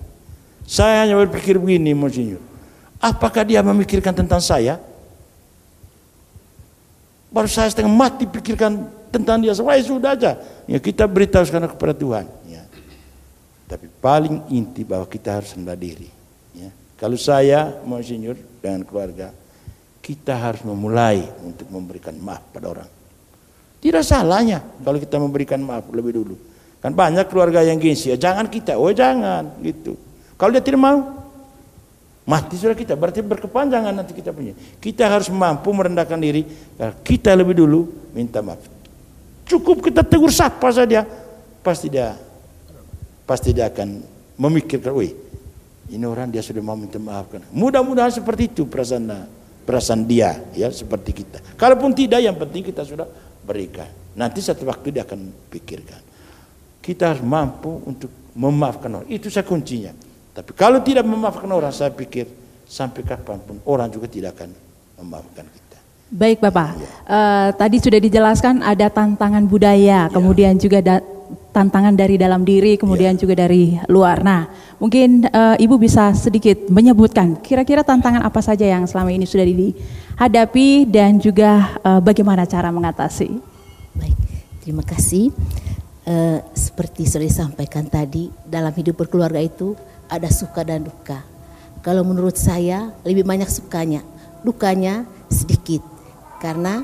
Saya hanya berpikir begini, Monsinyur. Apakah dia memikirkan tentang saya? Baru saya setengah mati pikirkan tentang dia. Wah, sudah aja. Ya, kita beritahu sekarang kepada Tuhan. Ya. Tapi paling inti bahwa kita harus rendah diri. Ya. Kalau saya, Monsinyur, dengan keluarga, kita harus memulai untuk memberikan maaf pada orang. Tidak salahnya kalau kita memberikan maaf lebih dulu. Kan banyak keluarga yang gengsi. Ya, jangan kita, jangan gitu. Kalau dia tidak mau, mati sudah kita, berarti berkepanjangan nanti kita punya. Kita harus mampu merendahkan diri. Kita lebih dulu minta maaf. Cukup kita tegur sapa saja, pasti dia akan memikirkan, wih, ini orang dia sudah mau minta maaf kan. Mudah-mudahan seperti itu perasaan dia, ya seperti kita. Kalaupun tidak, yang penting kita sudah berikan. Nanti satu waktu dia akan pikirkan. Kita harus mampu untuk memaafkan orang. Itu saya kuncinya. Tapi kalau tidak memaafkan orang, saya pikir sampai kapanpun orang juga tidak akan memaafkan kita. Baik Bapak, tadi sudah dijelaskan ada tantangan budaya, kemudian juga tantangan dari dalam diri, kemudian juga dari luar. Nah, mungkin Ibu bisa sedikit menyebutkan kira-kira tantangan apa saja yang selama ini sudah dihadapi dan juga bagaimana cara mengatasi. Baik, terima kasih. Seperti sudah disampaikan tadi, dalam hidup berkeluarga itu ada suka dan duka. Kalau menurut saya lebih banyak sukanya, dukanya sedikit. Karena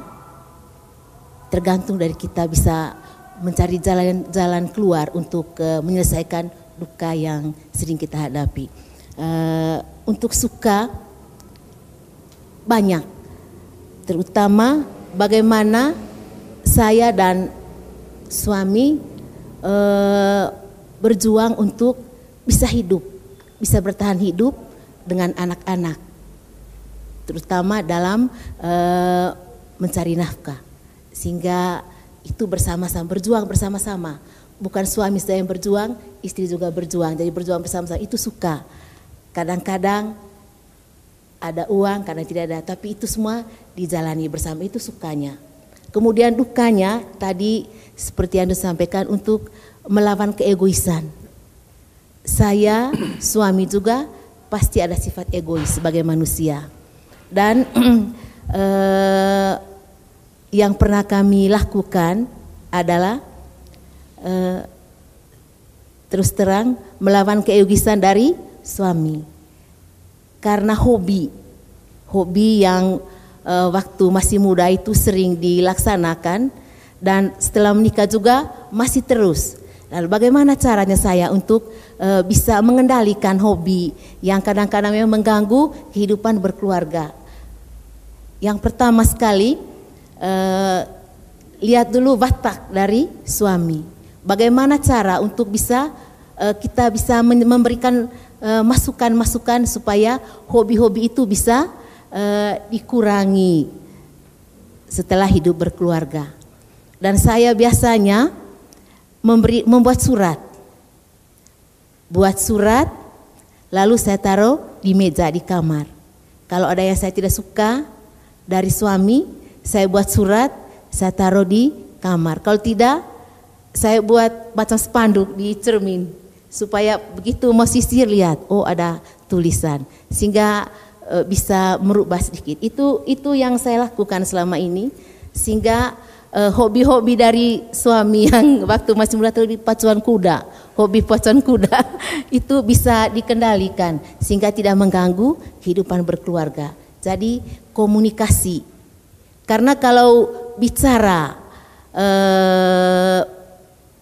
tergantung dari kita bisa mencari jalan keluar untuk menyelesaikan duka yang sering kita hadapi. Untuk suka banyak, terutama bagaimana saya dan suami berjuang untuk bisa hidup, bisa bertahan hidup dengan anak-anak, terutama dalam mencari nafkah, sehingga itu bersama-sama, berjuang bersama-sama. Bukan suami saya yang berjuang, istri juga berjuang, jadi berjuang bersama-sama. Itu suka. Kadang-kadang ada uang, kadang tidak ada, tapi itu semua dijalani bersama, itu sukanya. Kemudian dukanya tadi seperti yang disampaikan untuk melawan keegoisan. Saya, suami juga pasti ada sifat egois sebagai manusia. Dan yang pernah kami lakukan adalah terus terang melawan keegoisan dari suami. Karena hobi yang waktu masih muda itu sering dilaksanakan dan setelah menikah juga masih terus. Lalu bagaimana caranya saya untuk bisa mengendalikan hobi yang kadang-kadang memang mengganggu kehidupan berkeluarga? Yang pertama sekali, lihat dulu watak dari suami. Bagaimana cara untuk kita bisa memberikan masukan-masukan supaya hobi-hobi itu bisa dikurangi setelah hidup berkeluarga. Dan saya biasanya membuat surat. Buat surat, lalu saya taruh di meja di kamar. Kalau ada yang saya tidak suka dari suami, saya buat surat, saya taruh di kamar. Kalau tidak, saya buat macam spanduk di cermin. Supaya begitu mau sisir lihat, oh ada tulisan. Sehingga bisa merubah sedikit. Itu yang saya lakukan selama ini. Sehingga hobi-hobi dari suami yang waktu masih muda itu pacuan kuda, hobi pacuan kuda itu bisa dikendalikan sehingga tidak mengganggu kehidupan berkeluarga. Jadi komunikasi, karena kalau bicara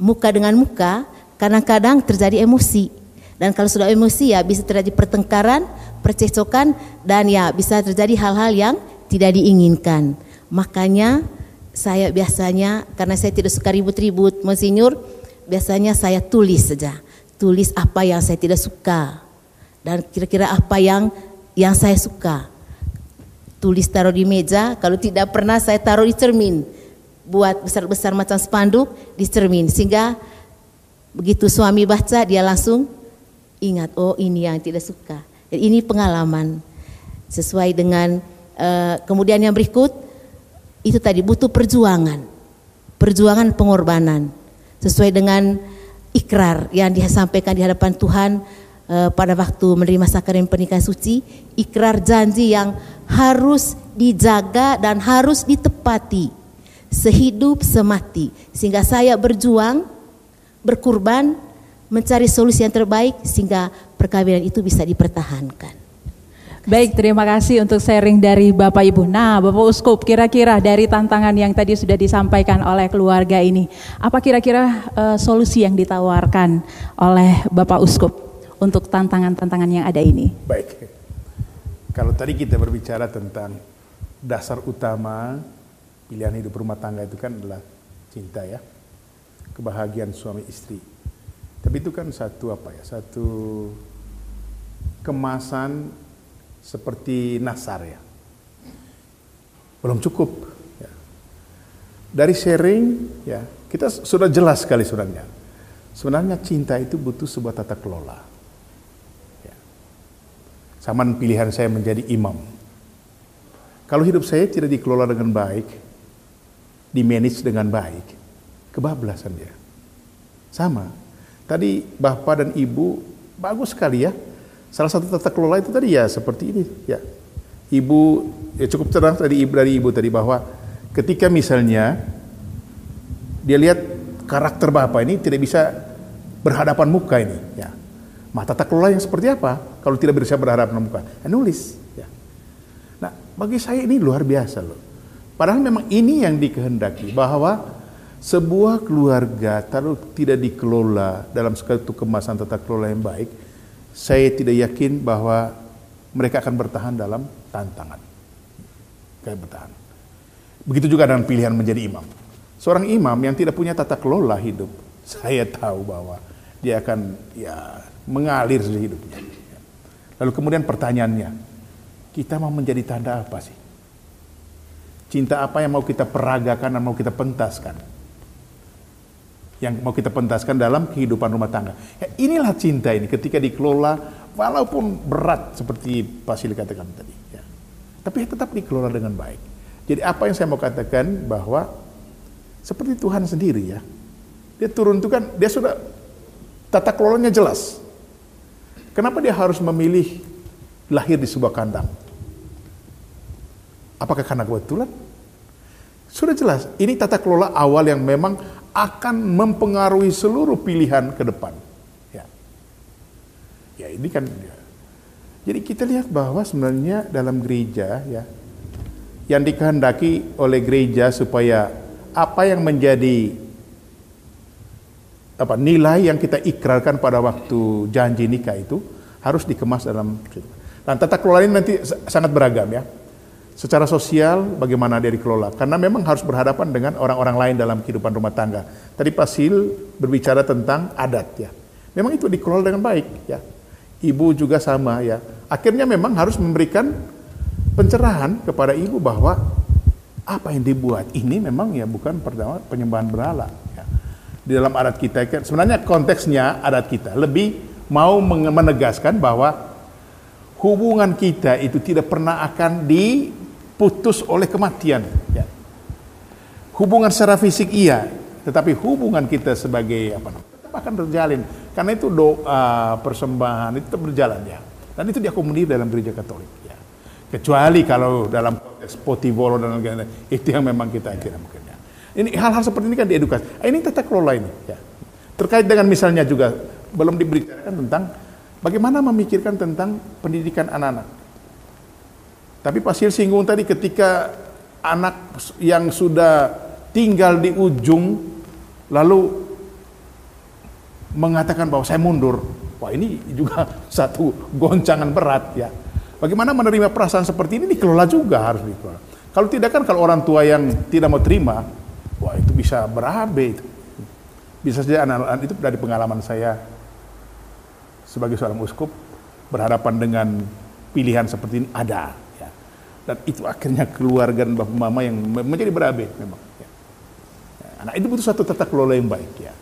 muka dengan muka kadang-kadang terjadi emosi, dan kalau sudah emosi ya bisa terjadi pertengkaran, percekcokan, dan ya bisa terjadi hal-hal yang tidak diinginkan. Makanya saya biasanya, karena saya tidak suka ribut-ribut, Monsinyur, biasanya saya tulis saja. Tulis apa yang saya tidak suka dan kira-kira apa yang saya suka. Tulis taruh di meja, kalau tidak pernah saya taruh di cermin. Buat besar-besar macam spanduk di cermin. Sehingga begitu suami baca dia langsung ingat, oh ini yang tidak suka. Dan ini pengalaman. Sesuai dengan kemudian yang berikut, itu tadi butuh perjuangan pengorbanan sesuai dengan ikrar yang disampaikan di hadapan Tuhan pada waktu menerima sakrament pernikahan suci, ikrar janji yang harus dijaga dan harus ditepati sehidup semati, sehingga saya berjuang, berkurban, mencari solusi yang terbaik sehingga perkawinan itu bisa dipertahankan. Baik, terima kasih untuk sharing dari Bapak Ibu. Nah, Bapak Uskup, kira-kira dari tantangan yang tadi sudah disampaikan oleh keluarga ini, apa kira-kira solusi yang ditawarkan oleh Bapak Uskup untuk tantangan-tantangan yang ada ini? Baik, kalau tadi kita berbicara tentang dasar utama pilihan hidup rumah tangga itu kan adalah cinta ya, kebahagiaan suami istri. Tapi itu kan satu kemasan seperti nasar ya, belum cukup ya. Dari sharing ya, kita sudah jelas sekali sebenarnya cinta itu butuh sebuah tata kelola ya. Sama pilihan saya menjadi imam, kalau hidup saya tidak dikelola dengan baik, dimanage dengan baik, kebablasan dia. Sama tadi bapak dan ibu bagus sekali ya. Salah satu tata kelola itu tadi ya seperti ini ya. Ibu ya cukup terang dari ibu tadi bahwa ketika misalnya dia lihat karakter bapak ini tidak bisa berhadapan muka ini ya. Tata kelola yang seperti apa kalau tidak bisa berhadapan muka? Nulis ya. Nah, bagi saya ini luar biasa loh. Padahal memang ini yang dikehendaki, bahwa sebuah keluarga kalau tidak dikelola dalam satu kemasan tata kelola yang baik, saya tidak yakin bahwa mereka akan bertahan dalam tantangan. Kayak bertahan. Begitu juga dengan pilihan menjadi imam. Seorang imam yang tidak punya tata kelola hidup, saya tahu bahwa dia akan ya mengalir hidupnya. Lalu kemudian pertanyaannya, kita mau menjadi tanda apa sih? Cinta apa yang mau kita peragakan dan mau kita pentaskan? Yang mau kita pentaskan dalam kehidupan rumah tangga. Ya, inilah cinta ini ketika dikelola walaupun berat seperti Pak Sili katakan tadi ya. Tapi tetap dikelola dengan baik. Jadi apa yang saya mau katakan bahwa seperti Tuhan sendiri ya. Dia turun itu kan dia sudah tata kelolanya jelas. Kenapa dia harus memilih lahir di sebuah kandang? Apakah karena kebetulan? Sudah jelas, ini tata kelola awal yang memang akan mempengaruhi seluruh pilihan ke depan. Ya ini kan. Jadi kita lihat bahwa sebenarnya dalam gereja ya, yang dikehendaki oleh gereja supaya apa yang menjadi nilai yang kita ikrarkan pada waktu janji nikah itu harus dikemas dalam. Dan tata kelola ini nanti sangat beragam ya. Secara sosial bagaimana dia dikelola, karena memang harus berhadapan dengan orang-orang lain dalam kehidupan rumah tangga. Tadi Pak Sil berbicara tentang adat ya. Memang itu dikelola dengan baik ya. Ibu juga sama ya. Akhirnya memang harus memberikan pencerahan kepada ibu bahwa apa yang dibuat ini memang ya bukan pertama penyembahan berhala ya. Di dalam adat kita kan sebenarnya konteksnya adat kita lebih mau menegaskan bahwa hubungan kita itu tidak pernah akan diputus oleh kematian ya. Hubungan secara fisik iya, tetapi hubungan kita sebagai tetap akan terjalin. Karena itu doa, persembahan itu berjalan ya. Dan itu diakomodir dalam gereja Katolik ya. Kecuali kalau dalam konteks potivolo dan lain-lain, itu yang memang kita kira mungkin ya. Ini hal-hal seperti ini kan diedukasi. Ini tata kelola ini ya. Terkait dengan misalnya juga belum dibicarakan tentang bagaimana memikirkan tentang pendidikan anak-anak. Tapi Pak Sil singgung tadi ketika anak yang sudah tinggal di ujung lalu mengatakan bahwa saya mundur. Wah ini juga satu goncangan berat ya. Bagaimana menerima perasaan seperti ini dikelola juga harus dikelola. Kalau tidak kan kalau orang tua yang tidak mau terima, wah itu bisa berabe itu. Bisa saja anak-anak itu dari pengalaman saya sebagai seorang uskup berhadapan dengan pilihan seperti ini ada ya. Dan itu akhirnya keluarga dan bapak mama yang menjadi berabe memang ya. Nah itu butuh satu tata kelola yang baik ya.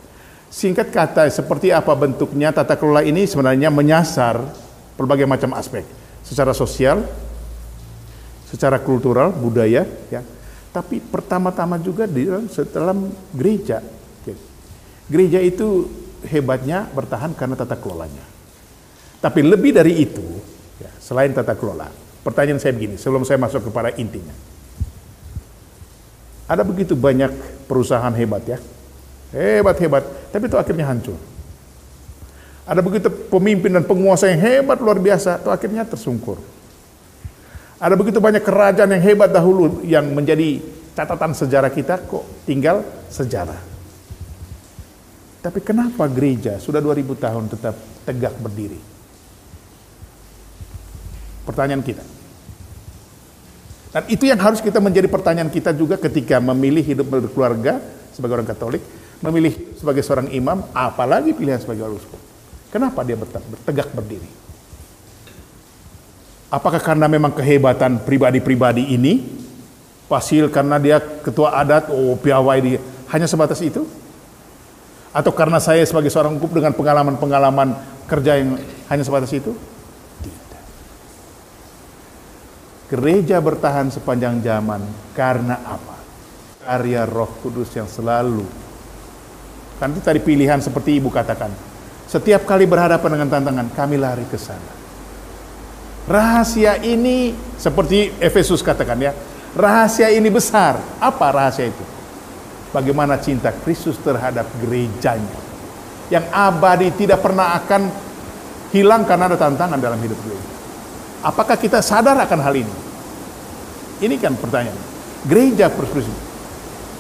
Singkat kata, seperti apa bentuknya tata kelola ini sebenarnya menyasar berbagai macam aspek. Secara sosial, secara kultural, budaya, ya. Tapi pertama-tama juga di dalam gereja. Gereja itu hebatnya bertahan karena tata kelolanya. Tapi lebih dari itu, ya, selain tata kelola, pertanyaan saya begini, sebelum saya masuk kepada intinya. Ada begitu banyak perusahaan hebat ya. Hebat-hebat, tapi itu akhirnya hancur. Ada begitu pemimpin dan penguasa yang hebat luar biasa, itu akhirnya tersungkur. Ada begitu banyak kerajaan yang hebat dahulu yang menjadi catatan sejarah kita, kok tinggal sejarah. Tapi kenapa gereja sudah 2000 tahun tetap tegak berdiri? Pertanyaan kita. Dan itu yang harus kita menjadi pertanyaan kita juga ketika memilih hidup berkeluarga sebagai orang Katolik, memilih sebagai seorang imam, apalagi pilihan sebagai orang uskup. Kenapa dia tegak berdiri? Apakah karena memang kehebatan pribadi-pribadi ini? Pasil karena dia ketua adat, piawai dia, hanya sebatas itu? Atau karena saya sebagai seorang uskup dengan pengalaman-pengalaman kerja yang hanya sebatas itu? Tidak. Gereja bertahan sepanjang zaman karena apa? Karya Roh Kudus yang selalu. Kan itu tadi pilihan seperti ibu katakan. Setiap kali berhadapan dengan tantangan, kami lari ke sana. Rahasia ini seperti Efesus katakan ya. Rahasia ini besar. Apa rahasia itu? Bagaimana cinta Kristus terhadap gerejanya. Yang abadi tidak pernah akan hilang karena ada tantangan dalam hidup gereja. Apakah kita sadar akan hal ini? Ini kan pertanyaan. Gereja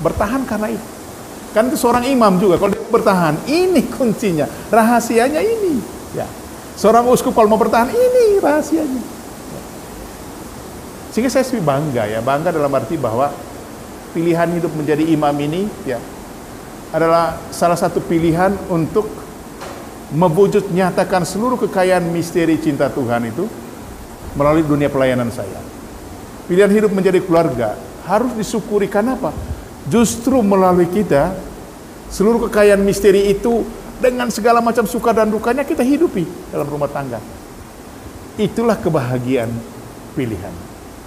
bertahan karena itu. Kan itu seorang imam juga kalau dia bertahan, ini kuncinya, rahasianya ini. Ya. Seorang uskup kalau mau bertahan, ini rahasianya. Ya. Sehingga saya sih bangga ya, bangga dalam arti bahwa pilihan hidup menjadi imam ini ya adalah salah satu pilihan untuk mewujud nyatakan seluruh kekayaan misteri cinta Tuhan itu melalui dunia pelayanan saya. Pilihan hidup menjadi keluarga harus disyukuri karena apa? Justru melalui kita seluruh kekayaan misteri itu dengan segala macam suka dan dukanya kita hidupi dalam rumah tangga. Itulah kebahagiaan pilihan.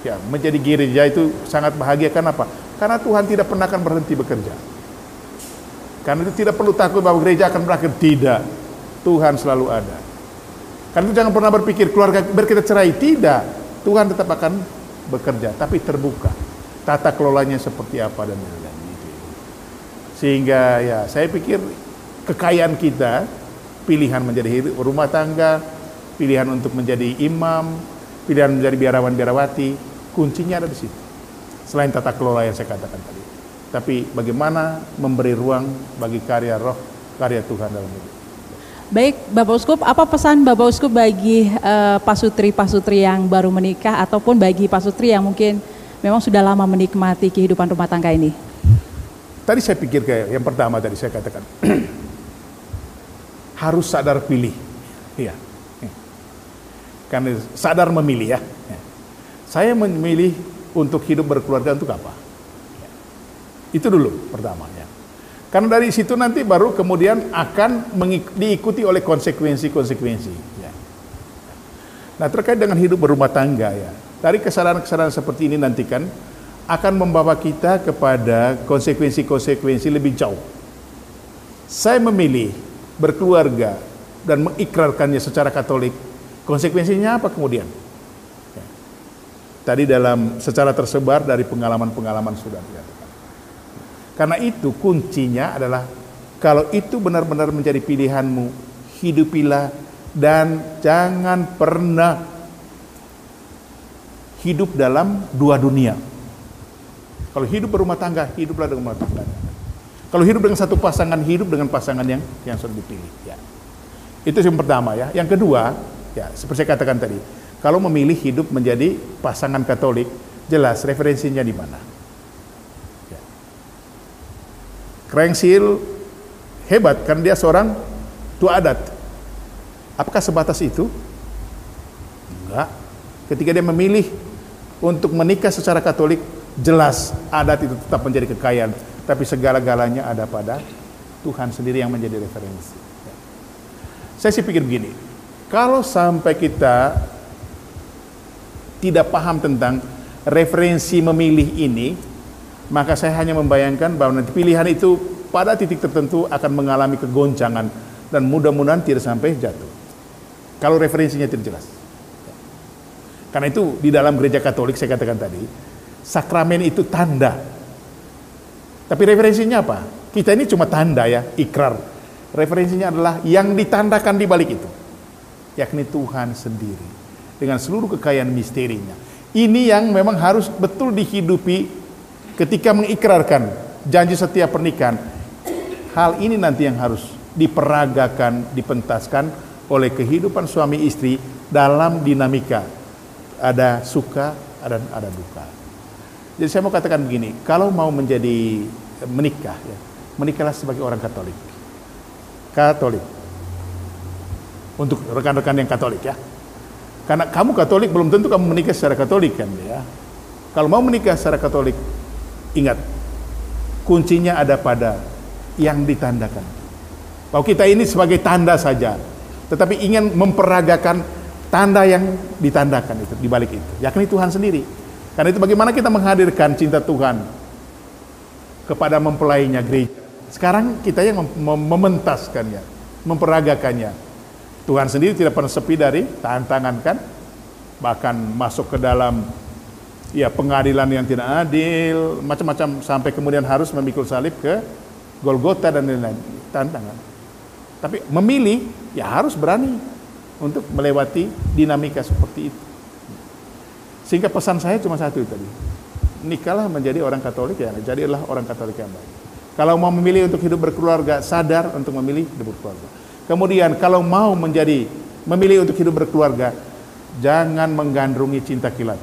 Ya, menjadi gereja itu sangat bahagia karena apa? Karena Tuhan tidak pernah akan berhenti bekerja. Karena itu tidak perlu takut bahwa gereja akan berakhir. Tidak. Tuhan selalu ada. Karena itu jangan pernah berpikir keluarga biar kita cerai. Tidak. Tuhan tetap akan bekerja, tapi terbuka. Tata kelolanya seperti apa dan lain-lain. Sehingga ya saya pikir kekayaan kita, pilihan menjadi rumah tangga, pilihan untuk menjadi imam, pilihan menjadi biarawan-biarawati, kuncinya ada di situ. Selain tata kelola yang saya katakan tadi, tapi bagaimana memberi ruang bagi karya roh, karya Tuhan dalam hidup. Baik, Bapak Uskup, apa pesan Bapak Uskup bagi pasutri-pasutri yang baru menikah ataupun bagi pasutri yang mungkin memang sudah lama menikmati kehidupan rumah tangga ini? Tadi saya pikir kayak yang pertama tadi saya katakan harus sadar pilih, ya, karena sadar memilih ya. Saya memilih untuk hidup berkeluarga untuk apa? Itu dulu pertama ya. Karena dari situ nanti baru kemudian akan diikuti oleh konsekuensi-konsekuensi. Ya. Nah terkait dengan hidup berumah tangga ya, dari kesadaran-kesadaran seperti ini nanti kan akan membawa kita kepada konsekuensi-konsekuensi lebih jauh. Saya memilih berkeluarga dan mengikrarkannya secara Katolik, konsekuensinya apa kemudian? Ya. Tadi secara tersebar dari pengalaman-pengalaman sudah dikatakan. Karena itu kuncinya adalah kalau itu benar-benar menjadi pilihanmu, hidupilah dan jangan pernah hidup dalam dua dunia. Kalau hidup berumah tangga, hiduplah dengan rumah tangga. Kalau hidup dengan satu pasangan, hidup dengan pasangan yang sudah dipilih. Ya. Itu yang pertama ya. Yang kedua, ya seperti saya katakan tadi, kalau memilih hidup menjadi pasangan Katolik, jelas referensinya di mana. Ya. Krengsil hebat kan dia seorang tua adat. Apakah sebatas itu? Enggak. Ketika dia memilih untuk menikah secara Katolik, jelas adat itu tetap menjadi kekayaan, tapi segala-galanya ada pada Tuhan sendiri yang menjadi referensi. Ya. Saya sih pikir begini, kalau sampai kita tidak paham tentang referensi memilih ini, maka saya hanya membayangkan bahwa nanti pilihan itu pada titik tertentu akan mengalami kegoncangan dan mudah-mudahan tidak sampai jatuh. Kalau referensinya tidak jelas. Karena itu di dalam gereja Katolik saya katakan tadi, sakramen itu tanda. Tapi referensinya apa? Kita ini cuma tanda ya, ikrar. Referensinya adalah yang ditandakan di balik itu, yakni Tuhan sendiri dengan seluruh kekayaan misterinya. Ini yang memang harus betul dihidupi ketika mengikrarkan janji setiap pernikahan. Hal ini nanti yang harus diperagakan, dipentaskan oleh kehidupan suami istri dalam dinamika. Ada suka, ada duka. Jadi saya mau katakan begini, kalau mau menikah, ya, menikahlah sebagai orang Katolik. Katolik. Untuk rekan-rekan yang Katolik ya. Karena kamu Katolik belum tentu kamu menikah secara Katolik kan ya. Kalau mau menikah secara Katolik, ingat, kuncinya ada pada yang ditandakan. Bahwa kita ini sebagai tanda saja, tetapi ingin memperagakan tanda yang ditandakan itu di balik itu, yakni Tuhan sendiri. Karena itu bagaimana kita menghadirkan cinta Tuhan kepada mempelainya gereja. Sekarang kita yang mementaskannya, memperagakannya. Tuhan sendiri tidak pernah sepi dari tantangan kan, bahkan masuk ke dalam ya pengadilan yang tidak adil, macam-macam sampai kemudian harus memikul salib ke Golgota dan lain-lain, tantangan. Tapi memilih ya harus berani untuk melewati dinamika seperti itu. Sehingga pesan saya cuma satu tadi, nikahlah menjadi orang Katolik ya, jadilah orang Katolik yang baik. Kalau mau memilih untuk hidup berkeluarga, sadar untuk memilih hidup berkeluarga. Kemudian kalau mau memilih untuk hidup berkeluarga, jangan menggandrungi cinta kilat.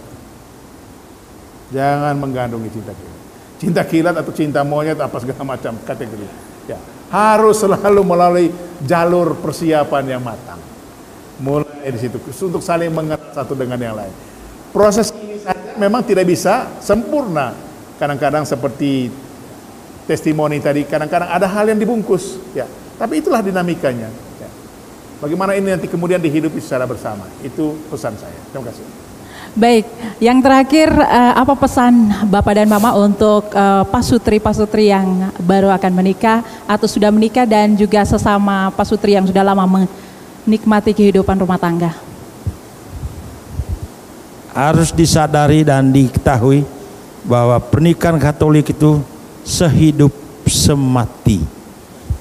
Jangan menggandrungi cinta kilat. Cinta kilat atau cinta monyet apa segala macam kategori. Ya, harus selalu melalui jalur persiapan yang matang. Mulai di situ untuk saling mengenal satu dengan yang lain. Proses ini saja memang tidak bisa sempurna. Kadang-kadang seperti testimoni tadi, kadang-kadang ada hal yang dibungkus, ya. Tapi itulah dinamikanya. Ya. Bagaimana ini nanti kemudian dihidupi secara bersama. Itu pesan saya. Terima kasih. Baik, yang terakhir apa pesan Bapak dan Mama untuk pasutri-pasutri yang baru akan menikah atau sudah menikah dan juga sesama pasutri yang sudah lama menikmati kehidupan rumah tangga? Harus disadari dan diketahui bahwa pernikahan Katolik itu sehidup semati,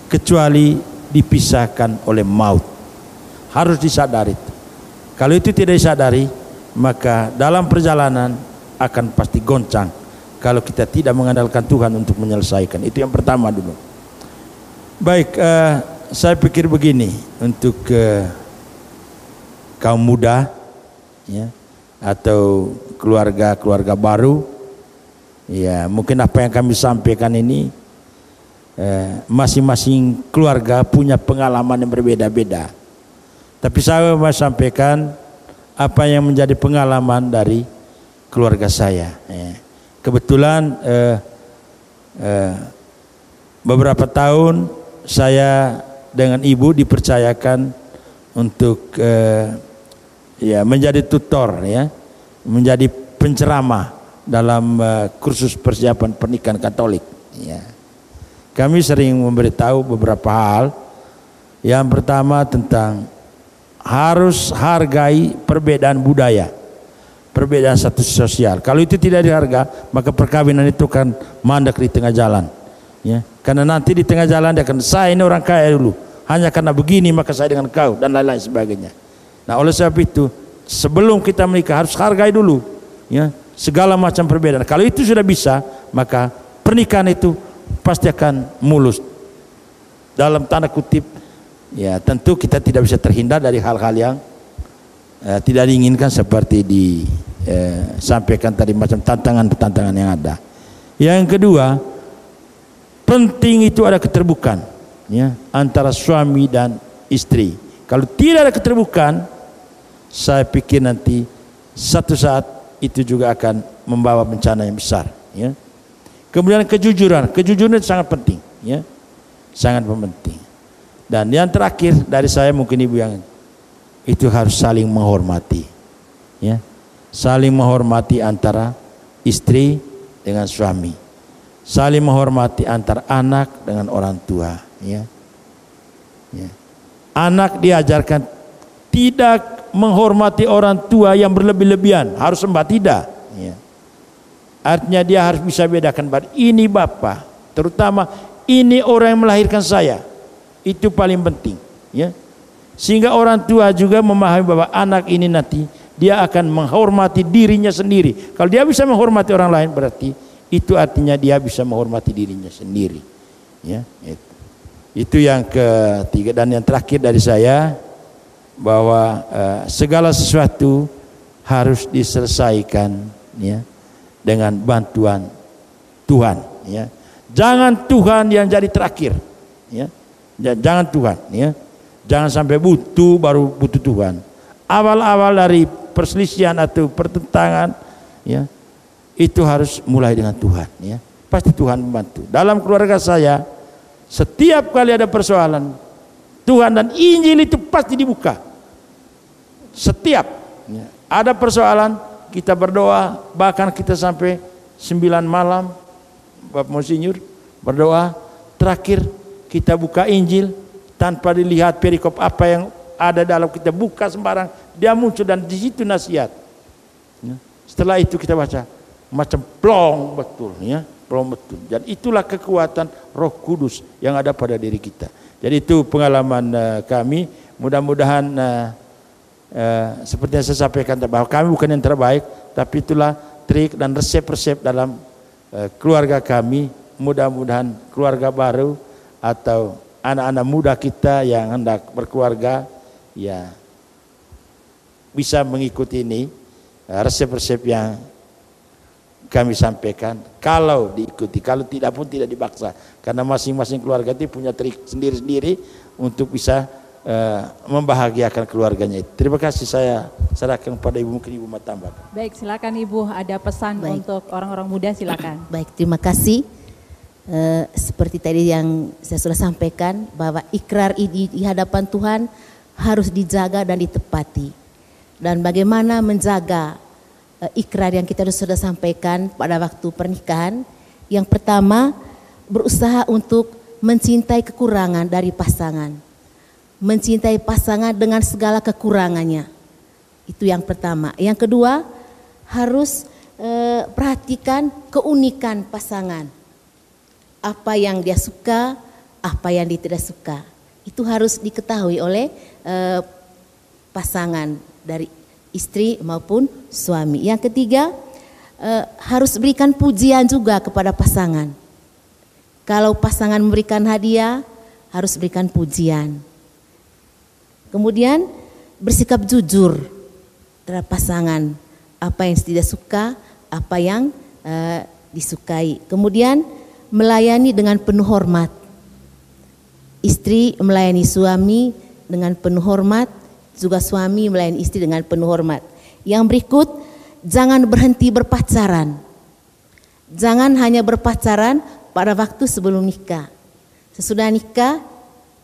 kecuali dipisahkan oleh maut. Harus disadari itu. Kalau itu tidak disadari, maka dalam perjalanan akan pasti goncang kalau kita tidak mengandalkan Tuhan untuk menyelesaikan. Itu yang pertama dulu. Baik, saya pikir begini untuk kaum muda, ya, atau keluarga baru, ya, mungkin apa yang kami sampaikan ini masing-masing keluarga punya pengalaman yang berbeda-beda. Tapi saya mau sampaikan apa yang menjadi pengalaman dari keluarga saya. Kebetulan beberapa tahun saya dengan ibu dipercayakan untuk menjadi tutor, ya, menjadi penceramah dalam kursus persiapan pernikahan Katolik. Ya. Kami sering memberitahu beberapa hal. Yang pertama tentang harus hargai perbedaan budaya, perbedaan status sosial. Kalau itu tidak dihargai, maka perkawinan itu kan mandek di tengah jalan, ya. Karena nanti di tengah jalan dia akan, saya ini orang kaya dulu, hanya karena begini maka saya dengan kau, dan lain-lain sebagainya. Nah, oleh sebab itu sebelum kita menikah harus hargai dulu, ya, segala macam perbedaan. Kalau itu sudah bisa, maka pernikahan itu pasti akan mulus. Dalam tanda kutip, ya, tentu kita tidak bisa terhindar dari hal-hal yang tidak diinginkan seperti disampaikan tadi, macam tantangan-tantangan yang ada. Yang kedua, penting itu ada keterbukaan, ya, antara suami dan istri. Kalau tidak ada keterbukaan, saya pikir nanti satu saat itu juga akan membawa bencana yang besar, ya. Kemudian kejujuran itu sangat penting, ya, sangat penting. Dan yang terakhir dari saya, mungkin ibu yang itu harus saling menghormati, ya, saling menghormati antara istri dengan suami, saling menghormati antara anak dengan orang tua, ya. Ya. Anak diajarkan tidak menghormati orang tua yang berlebih-lebihan, harus sembah, tidak, ya. Artinya dia harus bisa bedakan, ini bapak, terutama ini orang yang melahirkan saya. Itu paling penting, ya. Sehingga orang tua juga memahami bahwa anak ini nanti dia akan menghormati dirinya sendiri. Kalau dia bisa menghormati orang lain, berarti itu artinya dia bisa menghormati dirinya sendiri, ya. Itu yang ketiga. Dan yang terakhir dari saya, bahwa segala sesuatu harus diselesaikan, ya, dengan bantuan Tuhan, ya. Jangan Tuhan yang jadi terakhir, ya. Jangan Tuhan, ya. Jangan sampai butuh baru butuh Tuhan. Awal-awal dari perselisihan atau pertentangan, ya, itu harus mulai dengan Tuhan, ya. Pasti Tuhan membantu. Dalam keluarga saya, setiap kali ada persoalan, Tuhan dan Injil itu pasti dibuka. Setiap, ya, ada persoalan, kita berdoa, bahkan kita sampai 9 malam, Bapak Monsinyur berdoa. Terakhir kita buka Injil tanpa dilihat perikop apa yang ada dalam, kita buka sembarang, dia muncul dan di situ nasihat. Ya. Setelah itu kita baca, macam plong betul, ya, plong betul. Dan itulah kekuatan Roh Kudus yang ada pada diri kita. Jadi itu pengalaman kami. Mudah-mudahan seperti yang saya sampaikan, bahwa kami bukan yang terbaik, tapi itulah trik dan resep-resep dalam keluarga kami. Mudah-mudahan keluarga baru atau anak-anak muda kita yang hendak berkeluarga, ya, bisa mengikuti ini resep-resep yang kami sampaikan. Kalau diikuti, kalau tidak pun tidak dipaksa, karena masing-masing keluarga itu punya trik sendiri-sendiri untuk bisa membahagiakan keluarganya. Terima kasih, saya serahkan kepada ibu, mungkin ibu mau tambah. Baik, silakan ibu, ada pesan untuk orang-orang muda, silakan. Baik, terima kasih. Seperti tadi yang saya sudah sampaikan, bahwa ikrar di hadapan Tuhan harus dijaga dan ditepati. Dan bagaimana menjaga ikrar yang kita sudah sampaikan pada waktu pernikahan? Yang pertama, berusaha untuk mencintai kekurangan dari pasangan. Mencintai pasangan dengan segala kekurangannya. Itu yang pertama. Yang kedua, harus perhatikan keunikan pasangan. apa yang dia suka, apa yang dia tidak suka. Itu harus diketahui oleh pasangan dari istri maupun suami. Yang ketiga, harus berikan pujian juga kepada pasangan. Kalau pasangan memberikan hadiah, harus berikan pujian. Kemudian bersikap jujur terhadap pasangan, apa yang tidak suka, apa yang disukai. Kemudian melayani dengan penuh hormat. Istri melayani suami dengan penuh hormat, juga suami melayani istri dengan penuh hormat. Yang berikut, jangan berhenti berpacaran. Jangan hanya berpacaran pada waktu sebelum nikah. Sesudah nikah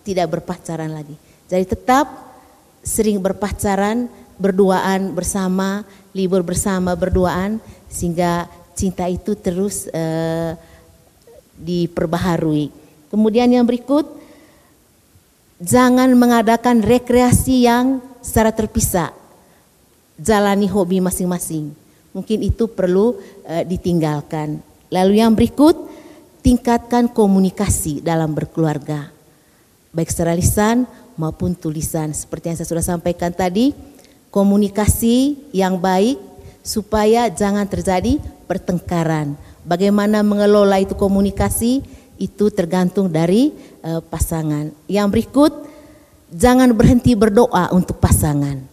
tidak berpacaran lagi. Jadi tetap sering berpacaran, berduaan bersama, libur bersama berduaan, sehingga cinta itu terus diperbaharui. Kemudian yang berikut, jangan mengadakan rekreasi yang secara terpisah. Jalani hobi masing-masing. Mungkin itu perlu ditinggalkan. Lalu yang berikut, tingkatkan komunikasi dalam berkeluarga. Baik secara lisan maupun tulisan. Seperti yang saya sudah sampaikan tadi, komunikasi yang baik supaya jangan terjadi pertengkaran. Bagaimana mengelola itu komunikasi, itu tergantung dari pasangan. Yang berikut, jangan berhenti berdoa untuk pasangan.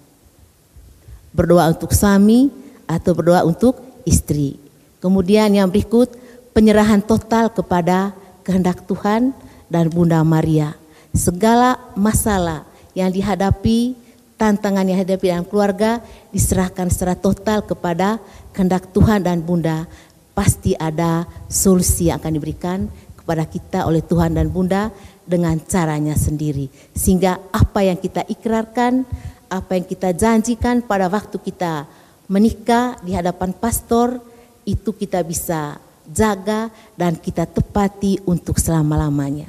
Berdoa untuk suami atau berdoa untuk istri. Kemudian yang berikut, penyerahan total kepada kehendak Tuhan dan Bunda Maria. Segala masalah yang dihadapi, tantangan yang dihadapi dalam keluarga, diserahkan secara total kepada kehendak Tuhan dan Bunda. Pasti ada solusi yang akan diberikan kepada kita oleh Tuhan dan Bunda dengan caranya sendiri. Sehingga apa yang kita ikrarkan, apa yang kita janjikan pada waktu kita menikah di hadapan pastor, itu kita bisa jaga dan kita tepati untuk selama-lamanya.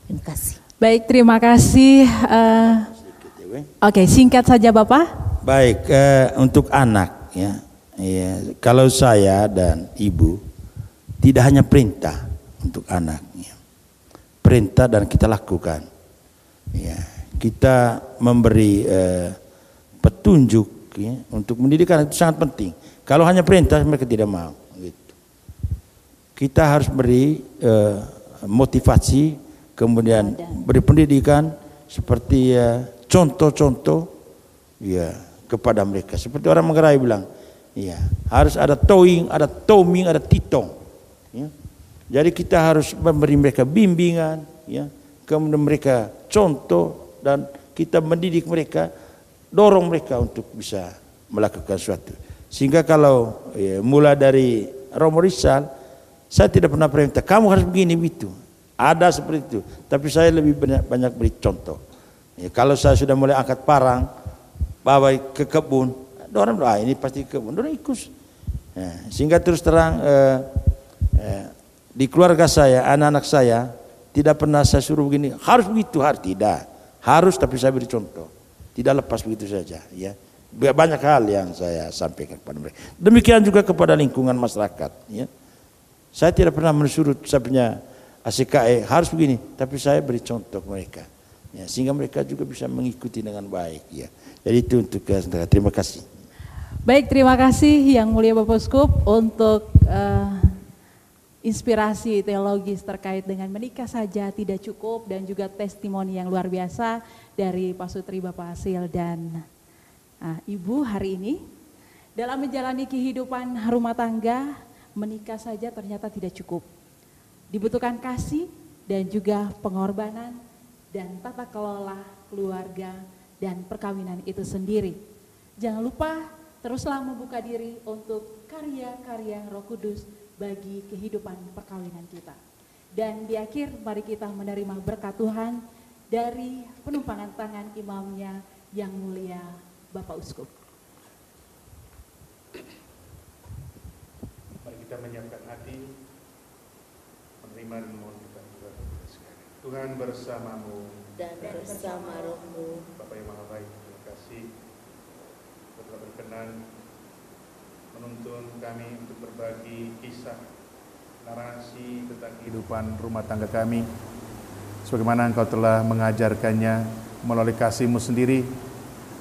Terima kasih. Baik, terima kasih. Oke, singkat saja Bapak. Baik, untuk anak ya, kalau saya dan ibu tidak hanya perintah untuk anak, ya. Perintah dan kita lakukan. Ya, kita memberi petunjuk ya, untuk mendidik anak itu sangat penting. Kalau hanya perintah mereka tidak mau. Gitu. Kita harus beri motivasi. Kemudian beri pendidikan seperti contoh-contoh ya kepada mereka. Seperti orang Manggarai bilang, ya harus ada towing, ada toming, ada titong. Ya. Jadi kita harus memberi mereka bimbingan, ya. Kemudian mereka contoh dan kita mendidik mereka, dorong mereka untuk bisa melakukan sesuatu. Sehingga kalau mulai dari Romo Rizal, saya tidak pernah perintah kamu harus begini begitu. Ada seperti itu, tapi saya lebih banyak beri contoh. Ya, kalau saya sudah mulai angkat parang, bawa ke kebun, orang bilang ini pasti kebun, orang ikut. Ya, sehingga terus terang di keluarga saya, anak-anak saya tidak pernah saya suruh begini, harus begitu, harus tidak, harus tapi saya beri contoh, tidak lepas begitu saja. Ya, banyak hal yang saya sampaikan kepada mereka. Demikian juga kepada lingkungan masyarakat. Ya, saya tidak pernah mensuruh saya punya ACKE harus begini, tapi saya beri contoh mereka, ya, sehingga mereka juga bisa mengikuti dengan baik. Ya. Jadi itu untuk terima kasih. Baik, terima kasih Yang Mulia Bapak Uskup untuk inspirasi teologis terkait dengan menikah saja tidak cukup dan juga testimoni yang luar biasa dari Pak Sutri, Bapak Hasil dan Ibu hari ini. Dalam menjalani kehidupan rumah tangga, menikah saja ternyata tidak cukup. Dibutuhkan kasih dan juga pengorbanan dan tata kelola keluarga dan perkawinan itu sendiri. Jangan lupa teruslah membuka diri untuk karya-karya Roh Kudus bagi kehidupan perkawinan kita. Dan di akhir mari kita menerima berkat Tuhan dari penumpangan tangan imamnya Yang Mulia Bapak Uskup. Mari kita menyiapkan hati menerima dan mohon kita sekali. Tuhan bersamamu Dan bersama rohmu. Bapa yang Maha Baik, terima kasih telah berkenan menuntun kami untuk berbagi kisah narasi tentang kehidupan rumah tangga kami, sebagaimana Engkau telah mengajarkannya melalui kasih-Mu sendiri,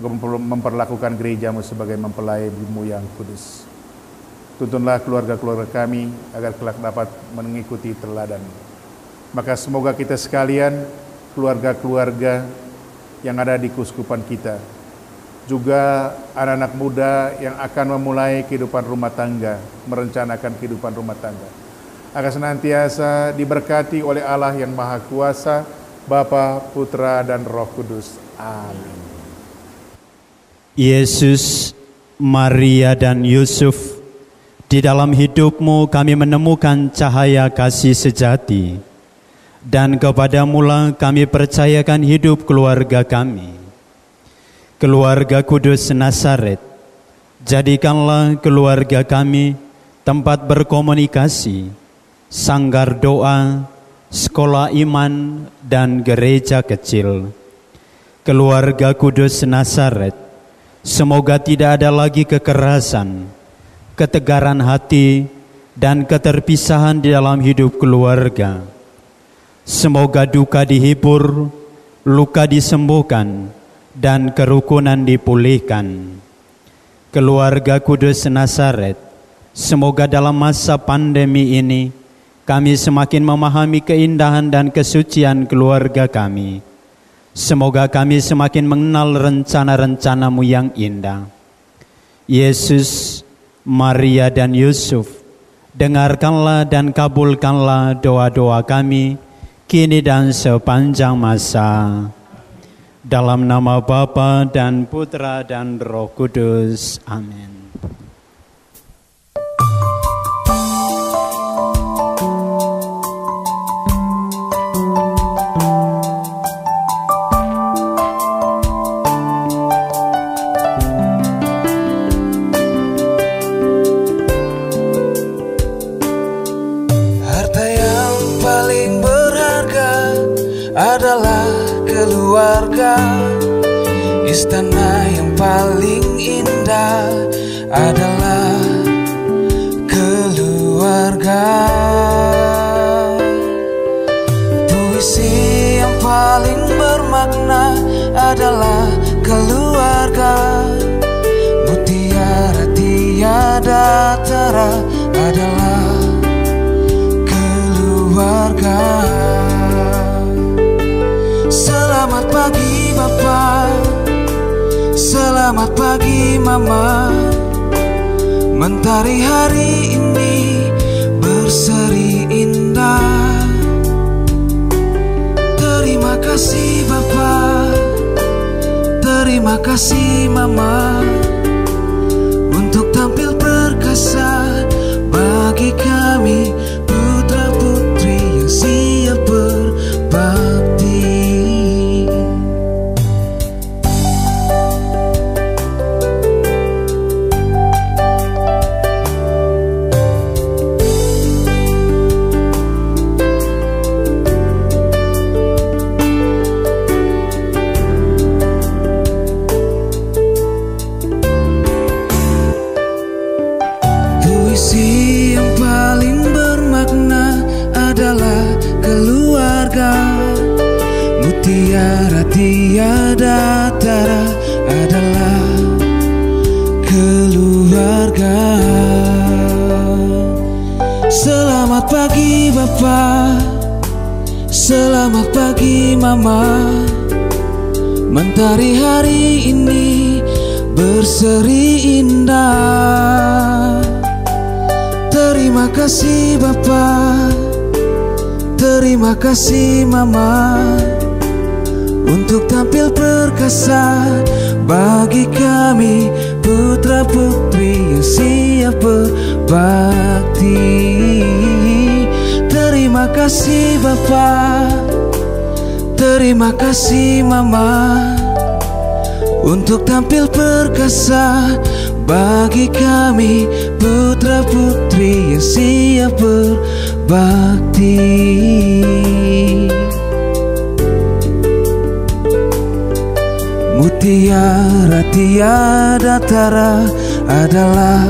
Engkau memperlakukan gereja-Mu sebagai mempelai-Mu yang kudus. Tuntunlah keluarga-keluarga kami agar kelak dapat mengikuti teladan. Maka semoga kita sekalian, keluarga-keluarga yang ada di keuskupan kita, juga anak-anak muda yang akan memulai kehidupan rumah tangga, merencanakan kehidupan rumah tangga, akan senantiasa diberkati oleh Allah yang Maha Kuasa, Bapa, Putra, dan Roh Kudus. Amin. Yesus, Maria, dan Yusuf, di dalam hidup-Mu kami menemukan cahaya kasih sejati, dan kepada-Mu kami percayakan hidup keluarga kami. Keluarga Kudus Nazaret, jadikanlah keluarga kami tempat berkomunikasi, sanggar doa, sekolah iman, dan gereja kecil. Keluarga Kudus Nazaret, semoga tidak ada lagi kekerasan, ketegaran hati, dan keterpisahan di dalam hidup keluarga. Semoga duka dihibur, luka disembuhkan, dan kerukunan dipulihkan. Keluarga Kudus Nazaret, semoga dalam masa pandemi ini kami semakin memahami keindahan dan kesucian keluarga kami. Semoga kami semakin mengenal rencana-rencana-Mu yang indah. Yesus, Maria, dan Yusuf, dengarkanlah dan kabulkanlah doa-doa kami kini dan sepanjang masa. Dalam nama Bapa dan Putra dan Roh Kudus. Amin. Harta yang paling berharga adalah keluarga. Istana yang paling indah adalah keluarga. Puisi yang paling bermakna adalah keluarga. Mutiara tiada tara adalah keluarga. Selamat pagi Bapak, selamat pagi Mama. Mentari hari ini berseri indah. Terima kasih Bapak, terima kasih Mama, untuk tampil perkasa bagi kami putra-putri yang siap berbakti. Puisi yang paling bermakna adalah keluarga. Mutiara tiada tara adalah keluarga. Selamat pagi Bapak, selamat pagi Mama. Mentari hari ini berseri indah. Terima kasih Bapak, terima kasih Mama, untuk tampil perkasa bagi kami putra-putri yang siap berbakti. Terima kasih Bapak, terima kasih Mama, untuk tampil perkasa bagi kami putra-putri yang siap berbakti. Mutiara tiada tara adalah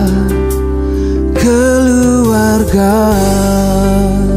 keluarga. keluarga.